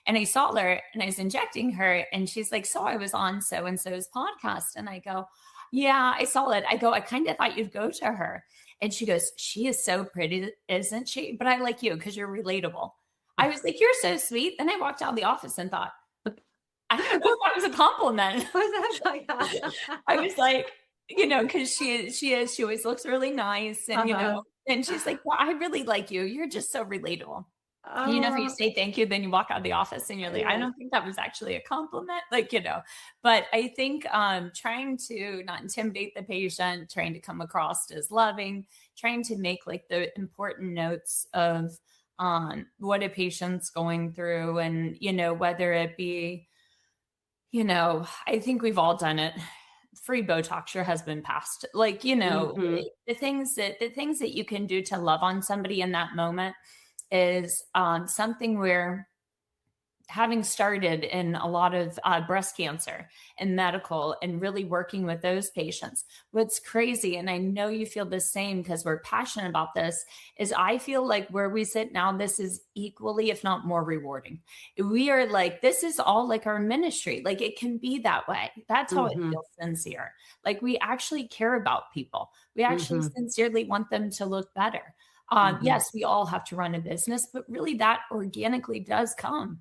and I saw her, and I was injecting her, and she's like, so I was on so-and-so's podcast. And I go, yeah, I saw it. I go, I kind of thought you'd go to her. And she goes, she is so pretty, isn't she? But I like you because you're relatable. I was like, you're so sweet. Then I walked out of the office and thought, I don't know if that was a compliment. I was like, because she always looks really nice. And, and she's like, well, I really like you. You're just so relatable. If you say thank you, then you walk out of the office and you're like, I don't think that was actually a compliment. But I think trying to not intimidate the patient, trying to come across as loving, trying to make the important notes of what a patient's going through, and, whether it be, I think we've all done it. Free Botox, your husband passed. The things that you can do to love on somebody in that moment is something where, having started in a lot of breast cancer and medical, and really working with those patients, what's crazy, and I know you feel the same because we're passionate about this, is I feel like where we sit now, this is equally, if not more, rewarding. We are this is all our ministry. It can be that way. That's how it feels sincere. We actually care about people. We actually sincerely want them to look better. Yes, we all have to run a business, but really that organically does come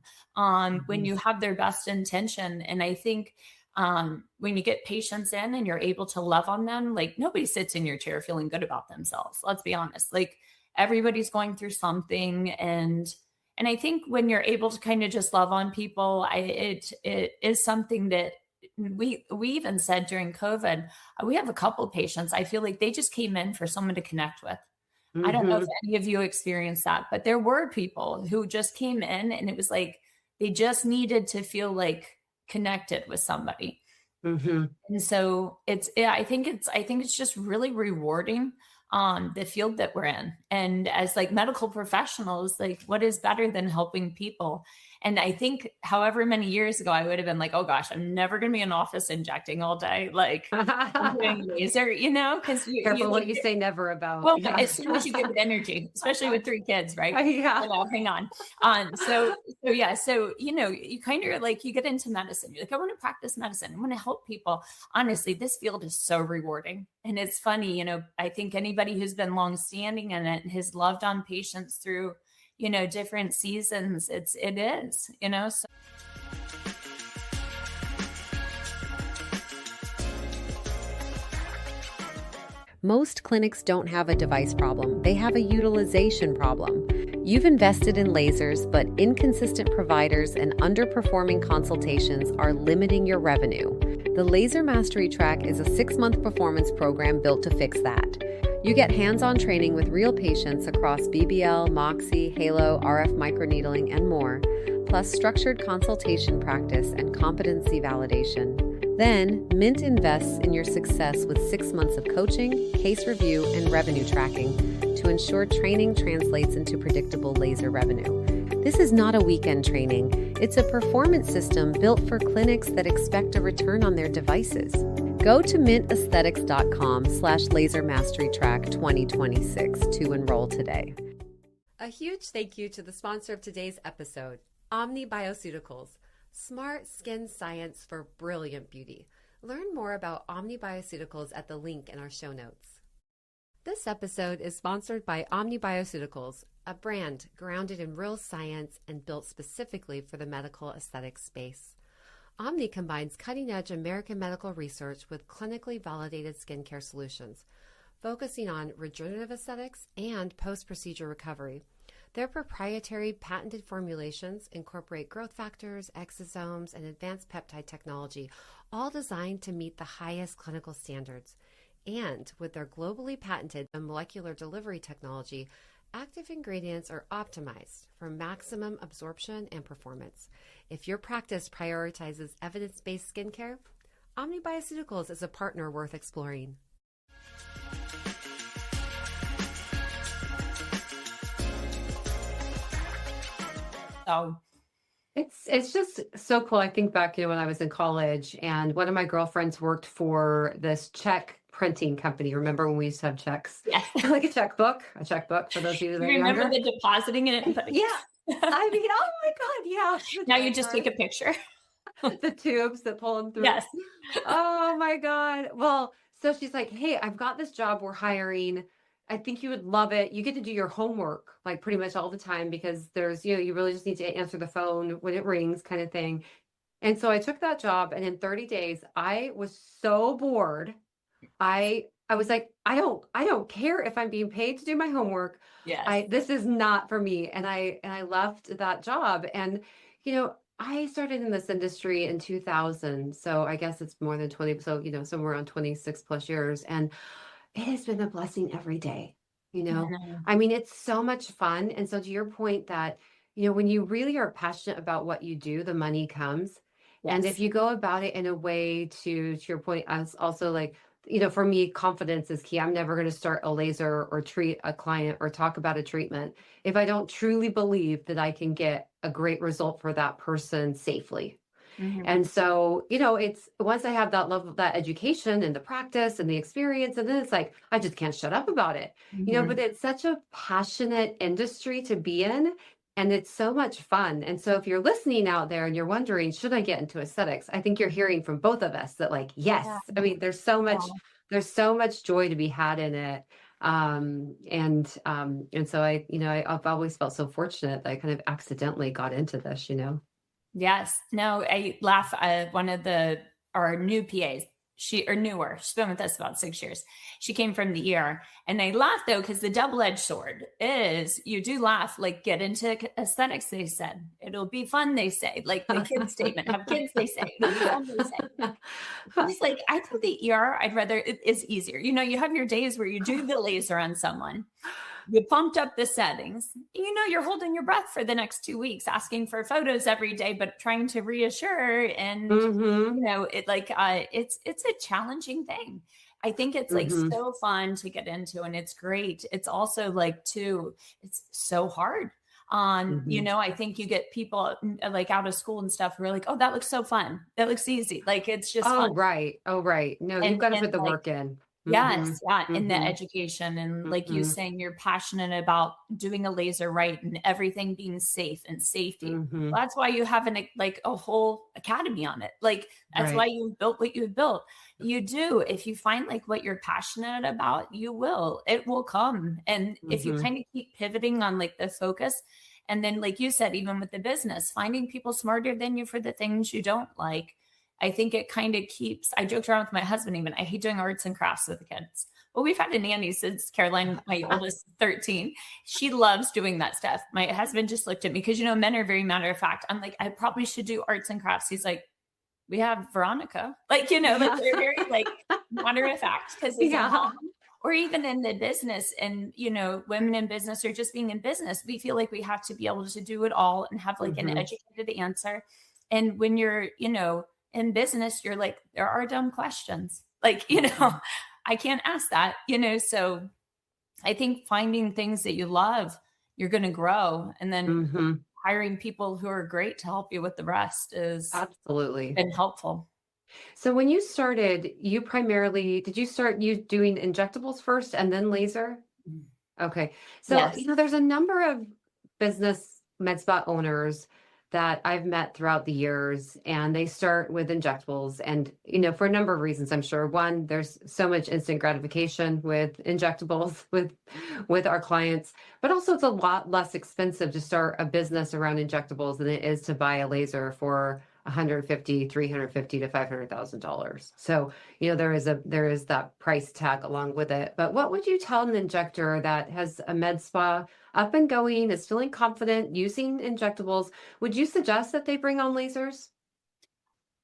when you have their best intention. And I think when you get patients in and you're able to love on them, like nobody sits in your chair feeling good about themselves. Let's be honest. Like everybody's going through something. And I think when you're able to kind of just love on people, it is something that we even said during COVID, we have a couple of patients. I feel like they just came in for someone to connect with. I don't know if any of you experienced that, but there were people who just came in and it was like they just needed to feel like connected with somebody. And so I think it's just really rewarding, the field that we're in. And as like medical professionals, like what is better than helping people? And I think however many years ago, I would have been like, oh gosh, I'm never going to be in office injecting all day. Like I'm doing laser, because Careful what you say never about. Well, as soon as you give it energy, especially with 3 kids, right? Yeah. Hang on. So you kind of like, you get into medicine. You're like, I want to practice medicine. I want to help people. Honestly, this field is so rewarding. And it's funny, I think anybody who's been longstanding in it has loved on patients through, different seasons. It is. So. Most clinics don't have a device problem. They have a utilization problem. You've invested in lasers, but inconsistent providers and underperforming consultations are limiting your revenue. The Laser Mastery Track is a 6-month performance program built to fix that. You get hands-on training with real patients across BBL, Moxie, Halo, RF microneedling, and more, plus structured consultation practice and competency validation. Then, Mint invests in your success with 6 months of coaching, case review, and revenue tracking to ensure training translates into predictable laser revenue. This is not a weekend training. It's a performance system built for clinics that expect a return on their devices. Go to mintaesthetics.com/lasermasterytrack 2026 to enroll today. A huge thank you to the sponsor of today's episode, Omni Bioceuticals. Smart skin science for brilliant beauty. Learn more about Omni Bioceuticals at the link in our show notes. This episode is sponsored by Omni Bioceuticals, a brand grounded in real science and built specifically for the medical aesthetics space. Omni combines cutting-edge American medical research with clinically validated skincare solutions, focusing on regenerative aesthetics and post-procedure recovery. Their proprietary patented formulations incorporate growth factors, exosomes, and advanced peptide technology, all designed to meet the highest clinical standards. And with their globally patented molecular delivery technology, active ingredients are optimized for maximum absorption and performance. If your practice prioritizes evidence-based skincare, Omni Bioceuticals is a partner worth exploring. So it's just so cool. I think back, when I was in college and one of my girlfriends worked for this check printing company. Remember when we used to have checks? Yes. Like a checkbook for those of you that are remember younger. the depositing it? Yeah. I mean, oh my God, yeah. Now you just take a picture. The tubes that pull them through. Yes. Oh my God. Well, so she's like, hey, I've got this job we're hiring. I think you would love it. You get to do your homework like pretty much all the time because there's, you really just need to answer the phone when it rings kind of thing. And so I took that job, and in 30 days, I was so bored. I was like, I don't care if I'm being paid to do my homework. Yes. This is not for me. And I left that job. And, I started in this industry in 2000. So I guess it's more than 20. So, somewhere around 26 plus years. And it has been a blessing every day. I mean, it's so much fun. And so to your point that, when you really are passionate about what you do, the money comes. Yes. And if you go about it in a way to your point, I was also like, for me, confidence is key. I'm never going to start a laser or treat a client or talk about a treatment if I don't truly believe that I can get a great result for that person safely. Mm-hmm. And so, it's once I have that level, that education and the practice and the experience, and then it's like, I just can't shut up about it, Mm-hmm. But it's such a passionate industry to be in. And it's so much fun. And so if you're listening out there and you're wondering, should I get into aesthetics? I think you're hearing from both of us that like, yes, yeah. I mean, there's so much joy to be had in it. And so I've always felt so fortunate that I kind of accidentally got into this, Yes. No, I laugh. One of our new PAs. Newer. She's been with us about 6 years. She came from the ER. And I laugh though, because the double-edged sword is you do laugh, like get into aesthetics, they said. It'll be fun, they say. Like the kids statement, have kids, they say. It'll be fun, they say. It's like, I think the ER, I'd rather, it is easier. You know, you have your days where you do the laser on someone. You pumped up the settings. You know, you're holding your breath for the next 2 weeks, asking for photos every day, but trying to reassure. And, you know, it's a challenging thing. I think it's like so fun to get into, and it's great. It's also like, too, it's so hard. You know, I think you get people like out of school and stuff who are like, oh, that looks so fun. That looks easy. Like, it's just fun. Right. Oh, right. No, you've got to put the work in. Yes. Yeah. In the education, and like you saying, you're passionate about doing a laser right and everything being safe and safety. Well, that's why you have a whole academy on it. Like, that's why you built what you built. You do. If you find like what you're passionate about, it will come. And if you kind of keep pivoting on like the focus, and then like you said, even with the business, finding people smarter than you for the things you don't like, I think it kind of keeps, I joked around with my husband even, I hate doing arts and crafts with the kids. Well, we've had a nanny since Caroline, my oldest, 13. She loves doing that stuff. My husband just looked at me because, you know, men are very matter of fact. I'm like, I probably should do arts and crafts. He's like, we have Veronica. Like, you know, like they're very like matter of fact, because or even in the business, and, you know, women in business or just being in business, we feel like we have to be able to do it all and have like an educated answer. And when you're, you know, in business, you're like, there are dumb questions. Like, you know, I can't ask that, you know? So I think finding things that you love, you're going to grow. And then hiring people who are great to help you with the rest is absolutely been helpful. So when you started, did you start doing injectables first and then laser? Okay. So, you know, there's a number of business med spa owners that I've met throughout the years, and they start with injectables, and, you know, for a number of reasons, I'm sure. One, there's so much instant gratification with injectables with our clients, but also it's a lot less expensive to start a business around injectables than it is to buy a laser for $150,000, $350,000 to $500,000. So, you know, there is that price tag along with it. But what would you tell an injector that has a med spa up and going, is feeling confident using injectables? Would you suggest that they bring on lasers?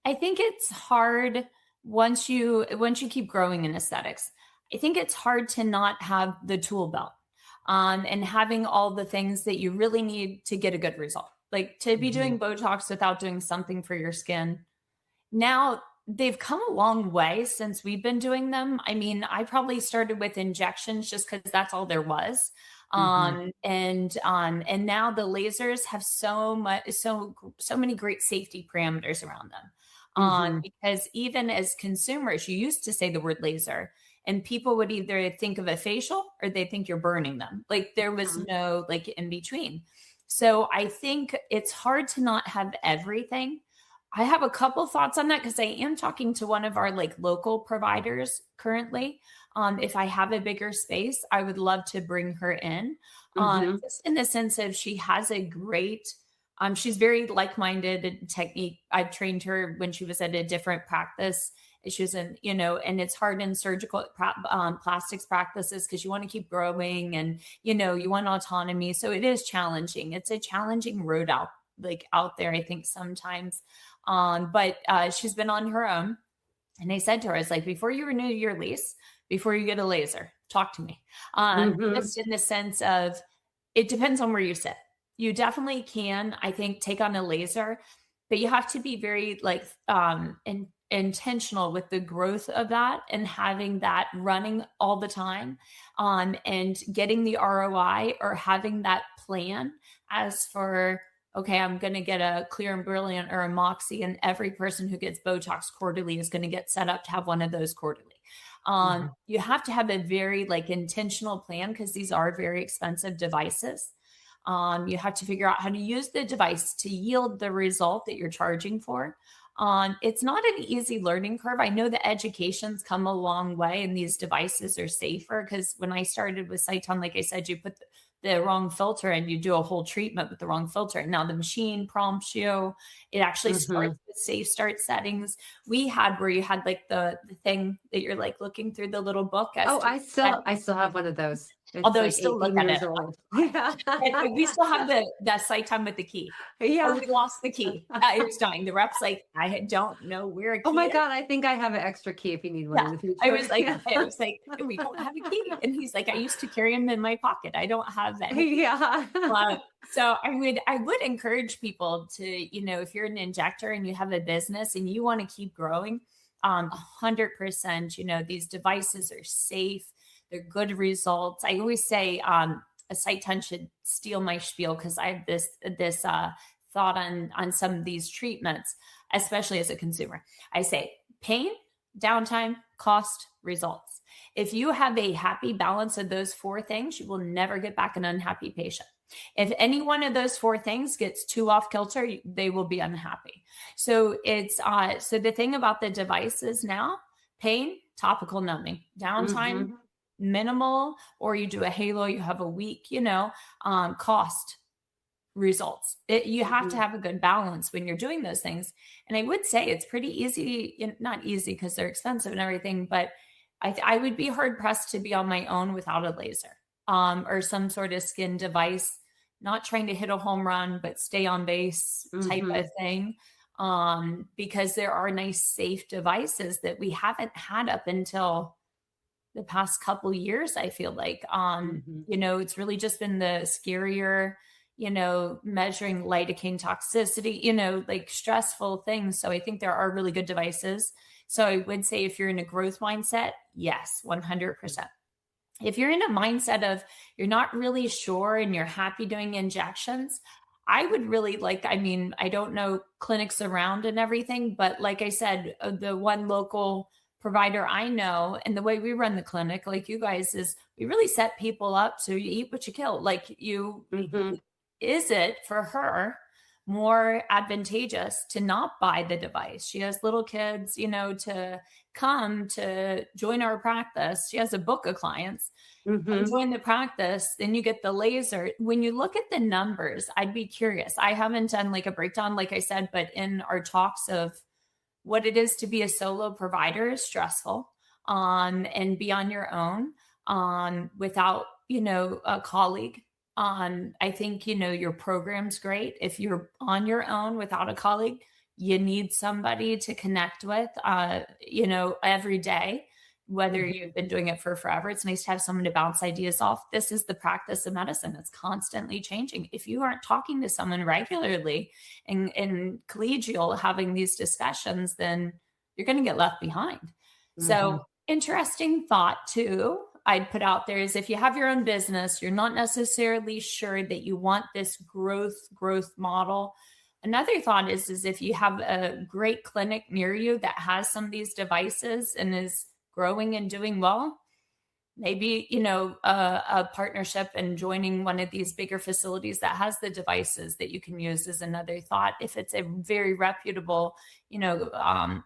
I think it's hard once you keep growing in aesthetics. I think it's hard to not have the tool belt and having all the things that you really need to get a good result. Like to be doing Botox without doing something for your skin. Now, they've come a long way since we've been doing them. I mean, I probably started with injections just because that's all there was. And now the lasers have so many great safety parameters around them. Because even as consumers, you used to say the word laser, and people would either think of a facial or they think you're burning them. Like there was no like in between. So I think it's hard to not have everything. I have a couple thoughts on that because I am talking to one of our like local providers currently. If I have a bigger space, I would love to bring her in, just in the sense of she has a great, she's very like-minded in technique. I've trained her when she was at a different practice. She was in, you know, and it's hard in surgical plastics practices because you want to keep growing and, you know, you want autonomy. So it is challenging. It's a challenging road out there, I think sometimes. But she's been on her own. And I said to her, I was like, before you renew your lease, before you get a laser, talk to me. Just in the sense of, it depends on where you sit. You definitely can, I think, take on a laser, but you have to be very like, intentional with the growth of that and having that running all the time, and getting the ROI or having that plan as for, okay, I'm going to get a Clear and Brilliant or a Moxie, and every person who gets Botox quarterly is going to get set up to have one of those quarterly. You have to have a very like intentional plan because these are very expensive devices. You have to figure out how to use the device to yield the result that you're charging for. It's not an easy learning curve. I know the education's come a long way and these devices are safer because when I started with Cyton, like I said, you put the wrong filter and you do a whole treatment with the wrong filter. And now the machine prompts you. It actually starts with safe start settings. We had where you had like the thing that you're like looking through the little book. I still have one of those. It's Although I like still look 18 at years it. old. Yeah. And we still have the site time with the key. Yeah. Oh, we lost the key. It's dying. The rep's like, I don't know where a key Oh my is. God, I think I have an extra key if you need one in the future. I was like, we don't have a key. And he's like, I used to carry them in my pocket. I don't have that. Yeah. So I would encourage people to, if you're an injector and you have a business and you want to keep growing, 100%, these devices are safe. They're good results. I always say a site 10 should steal my spiel because I have this thought on some of these treatments, especially as a consumer. I say pain, downtime, cost, results. If you have a happy balance of those 4 things, you will never get back an unhappy patient. If any one of those 4 things gets too off kilter, they will be unhappy. So it's so the thing about the devices now, pain, topical numbing, downtime, minimal, or you do a halo, you have a week, cost, results. You have to have a good balance when you're doing those things. And I would say it's pretty easy, not easy because they're expensive and everything, but I would be hard pressed to be on my own without a laser or some sort of skin device, not trying to hit a home run, but stay on base type of thing. Because there are nice, safe devices that we haven't had up until the past couple years, I feel like. It's really just been the scarier, measuring lidocaine toxicity, like stressful things. So I think there are really good devices. So I would say if you're in a growth mindset, yes, 100%. If you're in a mindset of you're not really sure and you're happy doing injections, I would really I don't know clinics around and everything, but like I said, the one local provider I know and the way we run the clinic, like you guys, is we really set people up so you eat what you kill. Like is it for her more advantageous to not buy the device? She has little kids, to come to join our practice. She has a book of clients and join the practice. Then you get the laser. When you look at the numbers, I'd be curious. I haven't done like a breakdown, like I said, but in our talks of what it is to be a solo provider is stressful, and be on your own, without, a colleague. I think, your program's great. If you're on your own without a colleague, you need somebody to connect with, every day, whether you've been doing it for forever. It's nice to have someone to bounce ideas off. This is the practice of medicine. It's constantly changing. If you aren't talking to someone regularly and collegial having these discussions, then you're going to get left behind. So interesting thought too, I'd put out there is if you have your own business, you're not necessarily sure that you want this growth model. Another thought is if you have a great clinic near you that has some of these devices and is growing and doing well, maybe, a partnership and joining one of these bigger facilities that has the devices that you can use is another thought. If it's a very reputable,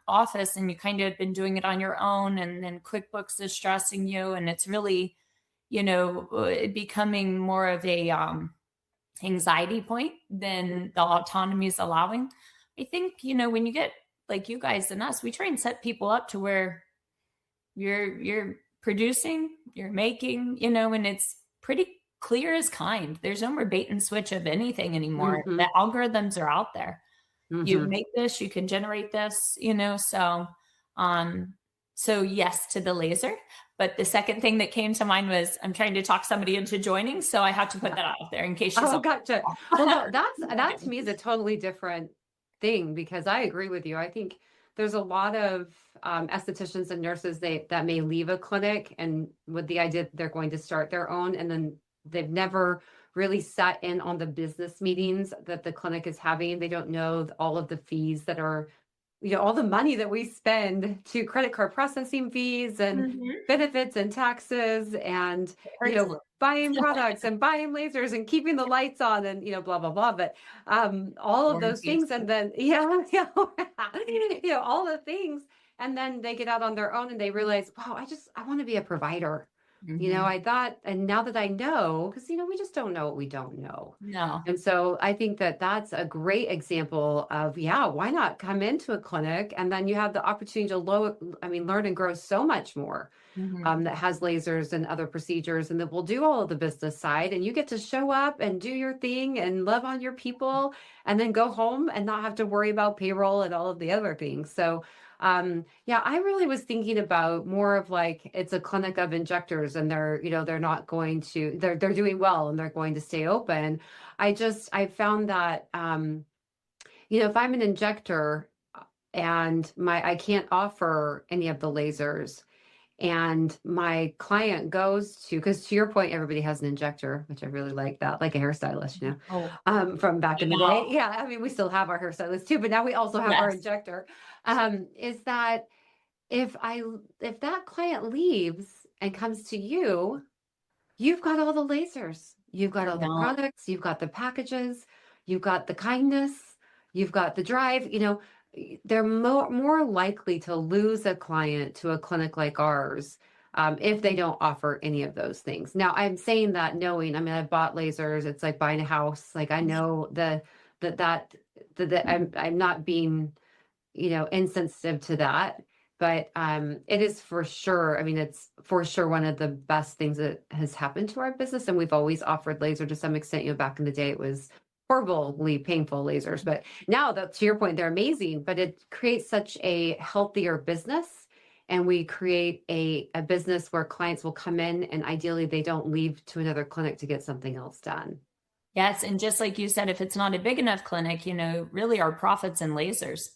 office and you kind of been doing it on your own and then QuickBooks is stressing you and it's really, becoming more of a anxiety point than the autonomy is allowing. I think, when you get like you guys and us, we try and set people up to where you're producing, you're making, and it's pretty clear as kind. There's no more bait and switch of anything anymore. The algorithms are out there. You make this, you can generate this, so yes to the laser. But the second thing that came to mind was I'm trying to talk somebody into joining. So I have to put that out there in case she's gotcha. Well, no, that to me is a totally different thing because I agree with you. I think there's a lot of estheticians and nurses that may leave a clinic and with the idea that they're going to start their own, and then they've never really sat in on the business meetings that the clinic is having. They don't know all of the fees that are, all the money that we spend to credit card processing fees and benefits and taxes and, buying products and buying lasers and keeping the lights on and, blah, blah, blah. But all of those things. And then, all the things. And then they get out on their own and they realize, wow, I want to be a provider. I thought, and now that I know, because, we just don't know what we don't know. No. And so I think that that's a great example of, yeah, why not come into a clinic and then you have the opportunity to learn and grow so much more. That has lasers and other procedures, and that will do all of the business side, and you get to show up and do your thing and love on your people and then go home and not have to worry about payroll and all of the other things. So yeah, I really was thinking about more of like, it's a clinic of injectors and they're not going to, they're doing well and they're going to stay open. I found that, if I'm an injector and I can't offer any of the lasers, and my client goes to, because to your point, everybody has an injector, which I really like that, like a hairstylist, from back in the day. Yeah, I mean, we still have our hairstylist too, but now we also have our injector. Is that if that client leaves and comes to you, you've got all the lasers, you've got all the products, you've got the packages, you've got the kindness, you've got the drive, they're more likely to lose a client to a clinic like ours if they don't offer any of those things. Now, I'm saying that knowing, I've bought lasers. It's like buying a house. Like I know that I'm not being, insensitive to that, but it is for sure. It's for sure one of the best things that has happened to our business. And we've always offered laser to some extent. Back in the day, it was horribly painful lasers, but now to your point, they're amazing, but it creates such a healthier business. And we create a business where clients will come in and ideally they don't leave to another clinic to get something else done. Yes. And just like you said, if it's not a big enough clinic, really our profits in lasers.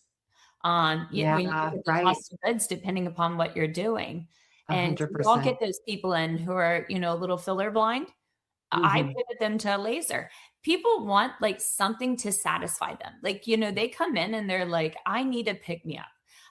When you look at the cost of goods, depending upon what you're doing. And 100%. you all get those people in who are, a little filler blind. I pivot them to a laser. People want like something to satisfy them. Like, they come in and they're like, I need a pick me up.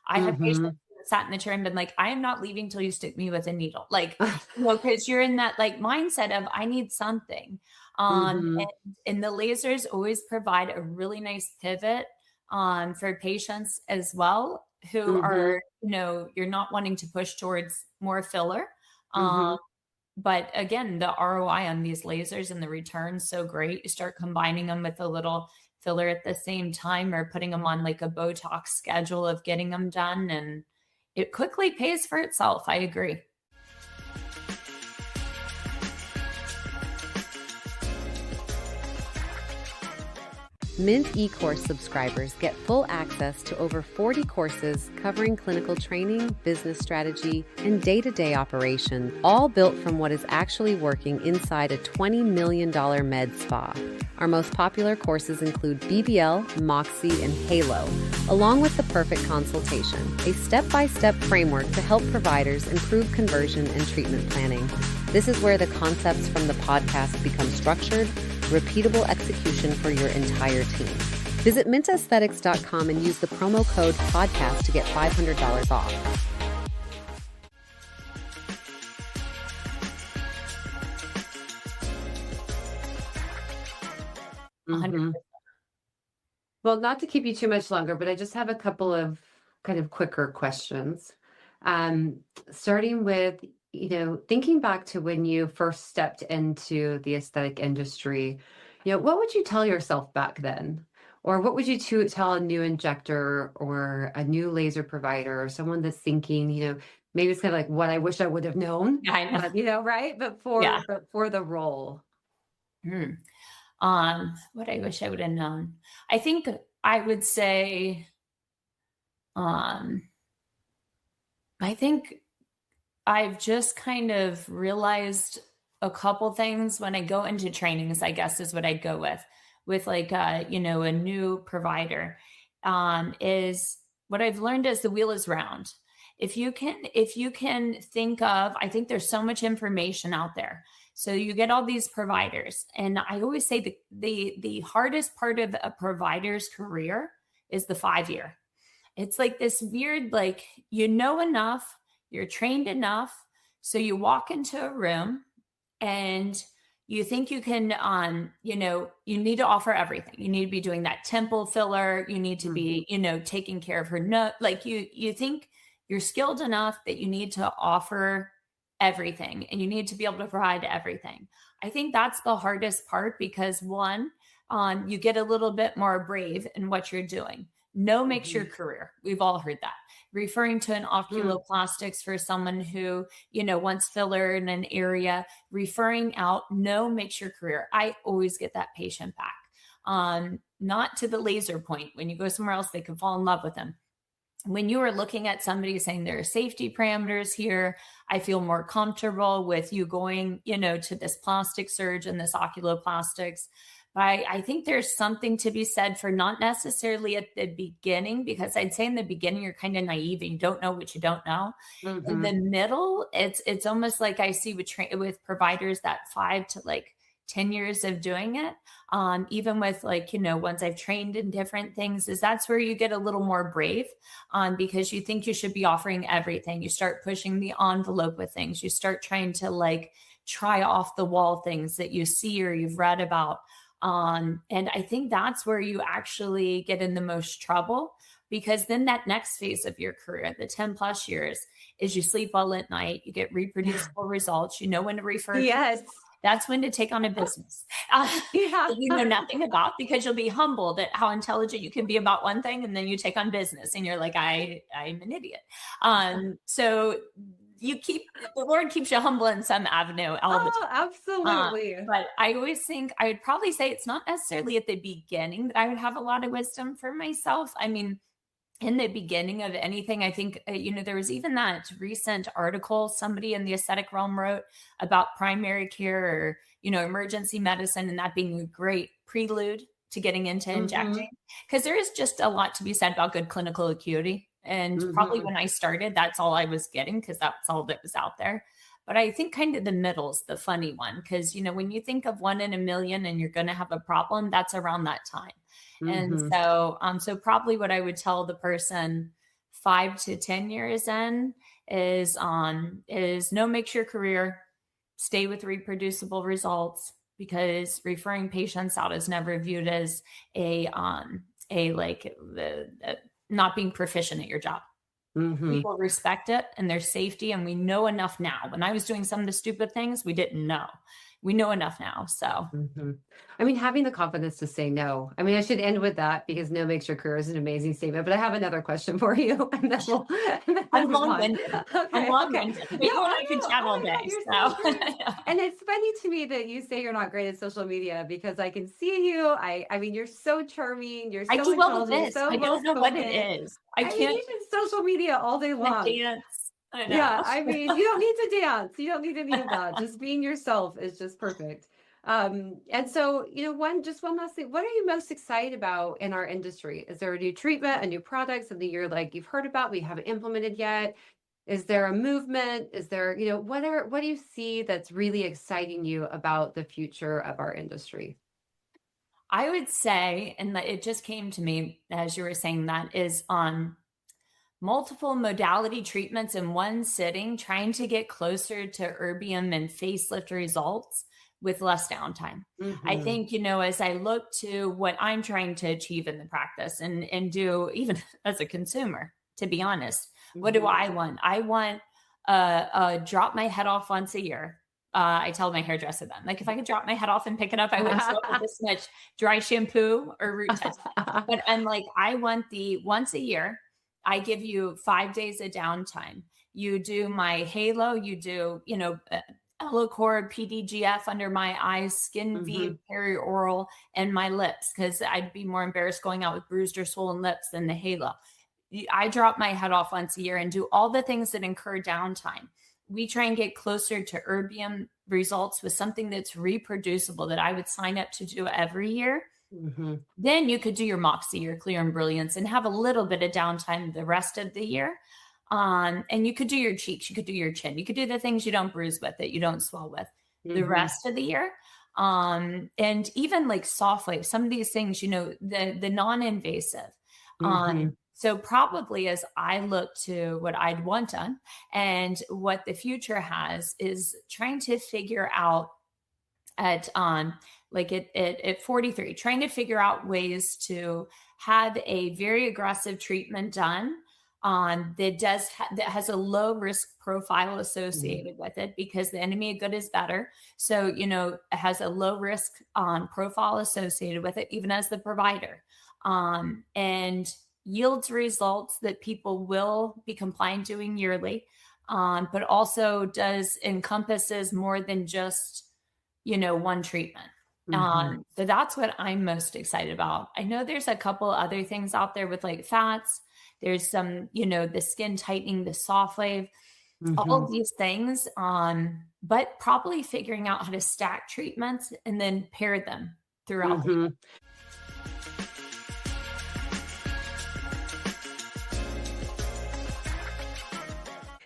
I have patients that sat in the chair and been like, I am not leaving till you stick me with a needle. Like, because you're in that like mindset of I need something. And the lasers always provide a really nice pivot for patients as well who are, you're not wanting to push towards more filler. But again, the ROI on these lasers and the return's so great. You start combining them with a little filler at the same time or putting them on like a Botox schedule of getting them done. And it quickly pays for itself. I agree. Mint eCourse subscribers get full access to over 40 courses covering clinical training, business strategy, and day-to-day operation, all built from what is actually working inside a $20 million med spa. Our most popular courses include BBL, Moxie, and Halo, along with the Perfect Consultation, a step-by-step framework to help providers improve conversion and treatment planning. This is where the concepts from the podcast become structured, repeatable execution for your entire team. Visit mintaesthetics.com and use the promo code podcast to get $500 off. Well, not to keep you too much longer, but I just have a couple of kind of quicker questions. Starting with, thinking back to when you first stepped into the aesthetic industry, what would you tell yourself back then? Or what would you tell a new injector or a new laser provider or someone that's thinking, maybe it's kind of like what I wish I would have known, right? But for the role. What I wish I would have known. I think I would say, I think I've just kind of realized a couple things when I go into trainings, I guess is what I'd go with like, a new provider, is what I've learned is the wheel is round. If you can think of, I think there's so much information out there. So you get all these providers. And I always say the hardest part of a provider's career is the 5-year. It's like this weird, like, enough, you're trained enough. So you walk into a room and you think you can, you need to offer everything. You need to be doing that temple filler. You need to be, taking care of her nose. Like you think you're skilled enough that you need to offer everything, and you need to be able to provide everything. I think that's the hardest part because one, you get a little bit more brave in what you're doing. No makes your career. We've all heard that. Referring to an oculoplastics for someone who, wants filler in an area, referring out, no makes your career. I always get that patient back. Not to the laser point. When you go somewhere else, they can fall in love with them. When you are looking at somebody saying there are safety parameters here, I feel more comfortable with you going, to this plastic surgeon, this oculoplastics. But I think there's something to be said for not necessarily at the beginning, because I'd say in the beginning, you're kind of naive and you don't know what you don't know. In the middle, it's almost like I see with providers that 5 to 10 years of doing it. Even with once I've trained in different things, that's where you get a little more brave because you think you should be offering everything. You start pushing the envelope with things. You start trying to try off the wall things that you see or you've read about. And I think that's where you actually get in the most trouble, because then that next phase of your career, the 10 plus years, is you sleep well at night, you get reproducible results, you know when to refer. Yes. That's when to take on a business that you know nothing about, because you'll be humbled at how intelligent you can be about one thing. And then you take on business and you're like, I'm an idiot. So the Lord keeps you humble in some avenue. Absolutely. But I always think I would probably say it's not necessarily at the beginning that I would have a lot of wisdom for myself. I mean, in the beginning of anything, I think, there was even that recent article somebody in the aesthetic realm wrote about primary care or, emergency medicine, and that being a great prelude to getting into injecting, because there is just a lot to be said about good clinical acuity. And probably when I started, that's all I was getting, because that's all that was out there. But I think kind of the middle's the funny one, because, when you think of 1 in a million and you're going to have a problem, that's around that time. And so probably what I would tell the person 5 to 10 years in is no, make your career, stay with reproducible results, because referring patients out is never viewed as not being proficient at your job. People respect it and their safety. And we know enough now. When I was doing some of the stupid things, we didn't know. We know enough now. So, I mean, having the confidence to say no. I mean, I should end with that, because no makes your career is an amazing statement. But I have another question for you. And then I'm long-winded. I'm long-winded. Okay. You and I could chat all day. So. And it's funny to me that you say you're not great at social media, because I can see you. I mean, you're so charming. You're so I do well with this. So I don't know what it is. I can't. mean, even social media all day long. Dance. I know. Yeah, I mean, you don't need to dance. You don't need any of that. Just being yourself is just perfect. And so, one last thing. What are you most excited about in our industry? Is there a new treatment, a new product, something you've heard about, we haven't implemented yet? Is there a movement? Is there, what do you see that's really exciting you about the future of our industry? I would say, and it just came to me as you were saying that, is on multiple modality treatments in one sitting, trying to get closer to erbium and facelift results with less downtime. I think, as I look to what I'm trying to achieve in the practice and do, even as a consumer, to be honest, what do I want? I want drop my head off once a year. I tell my hairdresser then, if I could drop my head off and pick it up, I wouldn't show up with this much dry shampoo or root testing. But I'm I want the once a year. I give you 5 days of downtime. You do my halo, you do, Elocore, PDGF under my eyes, Skin V, perioral, and my lips, because I'd be more embarrassed going out with bruised or swollen lips than the halo. I drop my head off once a year and do all the things that incur downtime. We try and get closer to erbium results with something that's reproducible that I would sign up to do every year. Then you could do your Moxie, your Clear and Brilliance, and have a little bit of downtime the rest of the year. And you could do your cheeks, you could do your chin, you could do the things you don't bruise with, that you don't swell with the rest of the year. And even soft wave, some of these things, the non-invasive. So probably as I look to what I'd want done and what the future has, is trying to figure out at 43, trying to figure out ways to have a very aggressive treatment done that has a low risk profile associated with it, because the enemy of good is better. So, it has a low risk profile associated with it, even as the provider, and yields results that people will be compliant doing yearly, but also encompasses more than just, one treatment. So that's what I'm most excited about. I know there's a couple other things out there with like fats. There's some, the skin tightening, the soft wave, all of these things. But probably figuring out how to stack treatments and then pair them throughout the year.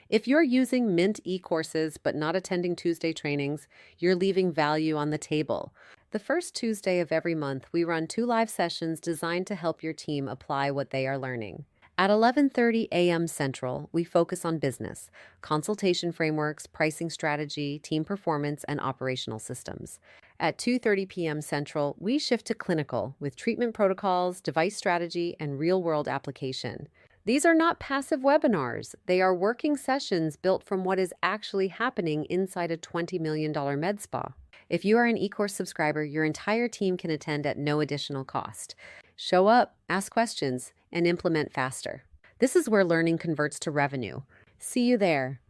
If you're using Mint e-courses but not attending Tuesday trainings, you're leaving value on the table. The first Tuesday of every month, we run 2 live sessions designed to help your team apply what they are learning. At 11:30 a.m. Central, we focus on business, consultation frameworks, pricing strategy, team performance, and operational systems. At 2:30 p.m. Central, we shift to clinical with treatment protocols, device strategy, and real-world application. These are not passive webinars. They are working sessions built from what is actually happening inside a $20 million med spa. If you are an e-course subscriber, your entire team can attend at no additional cost. Show up, ask questions, and implement faster. This is where learning converts to revenue. See you there.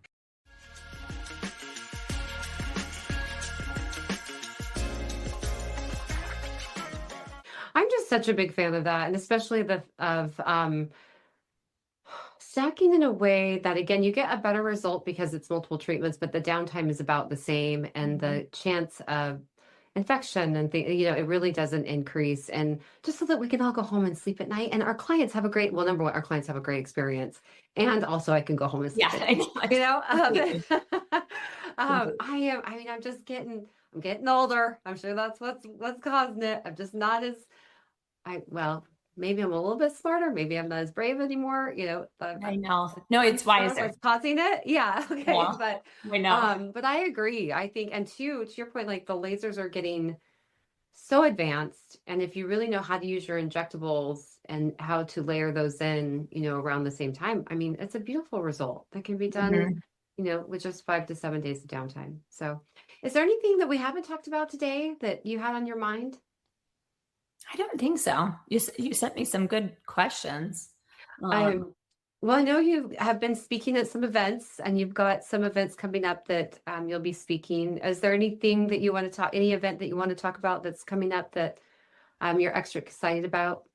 I'm just such a big fan of that, and especially stacking in a way that, again, you get a better result because it's multiple treatments, but the downtime is about the same, and the chance of infection and it really doesn't increase. And just so that we can all go home and sleep at night, and our clients have a great, well, number one, our clients have a great experience, and also I can go home and sleep at night. I'm getting older. I'm sure that's what's causing it. I'm just not as, maybe I'm a little bit smarter. Maybe I'm not as brave anymore. I know. No, it's wiser. What's causing it? Yeah. Okay. Yeah, But I know. but I agree. I think, and to your point, like the lasers are getting so advanced, and if you really know how to use your injectables and how to layer those in, around the same time, I mean, it's a beautiful result that can be done, with just 5 to 7 days of downtime. So, is there anything that we haven't talked about today that you had on your mind? I don't think so. You sent me some good questions. Well, I know you have been speaking at some events, and you've got some events coming up that you'll be speaking. Is there anything that you want to any event that you want to talk about that's coming up that you're extra excited about?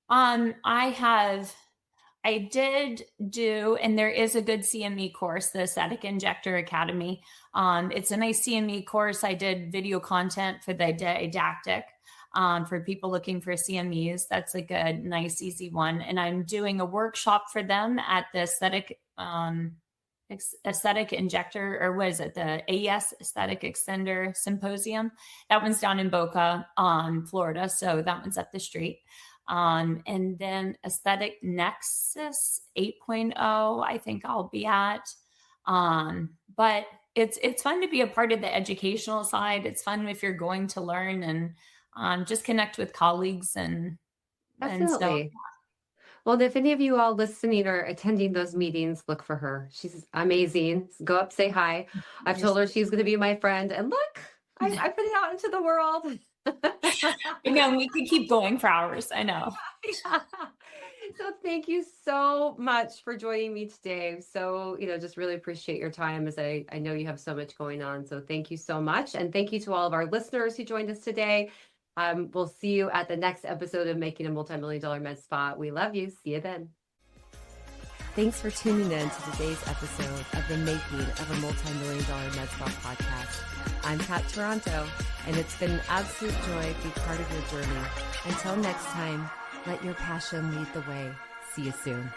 I did do, and there is a good CME course, the Aesthetic Injector Academy. It's a nice CME course. I did video content for the didactic. For people looking for CMEs. That's like a nice, easy one. And I'm doing a workshop for them at the Aesthetic Injector, or what is it? The AES Aesthetic Extender Symposium. That one's down in Boca, Florida. So that one's up the street. And then Aesthetic Nexus 8.0, I think I'll be at. But it's fun to be a part of the educational side. It's fun if you're going to learn and just connect with colleagues and Definitely. Well, if any of you all listening or attending those meetings, look for her. She's amazing. Go up, say hi. I've told her she's going to be my friend, and look, I put it out into the world. We could keep going for hours. I know. So thank you so much for joining me today. So, just really appreciate your time, as I know you have so much going on. So thank you so much. And thank you to all of our listeners who joined us today. We'll see you at the next episode of Making a Multi-Million-Dollar Med Spa. We love you. See you then. Thanks for tuning in to today's episode of the Making of a Multi-Million-Dollar Med Spa podcast. I'm Kat Toronto, and it's been an absolute joy to be part of your journey. Until next time, let your passion lead the way. See you soon.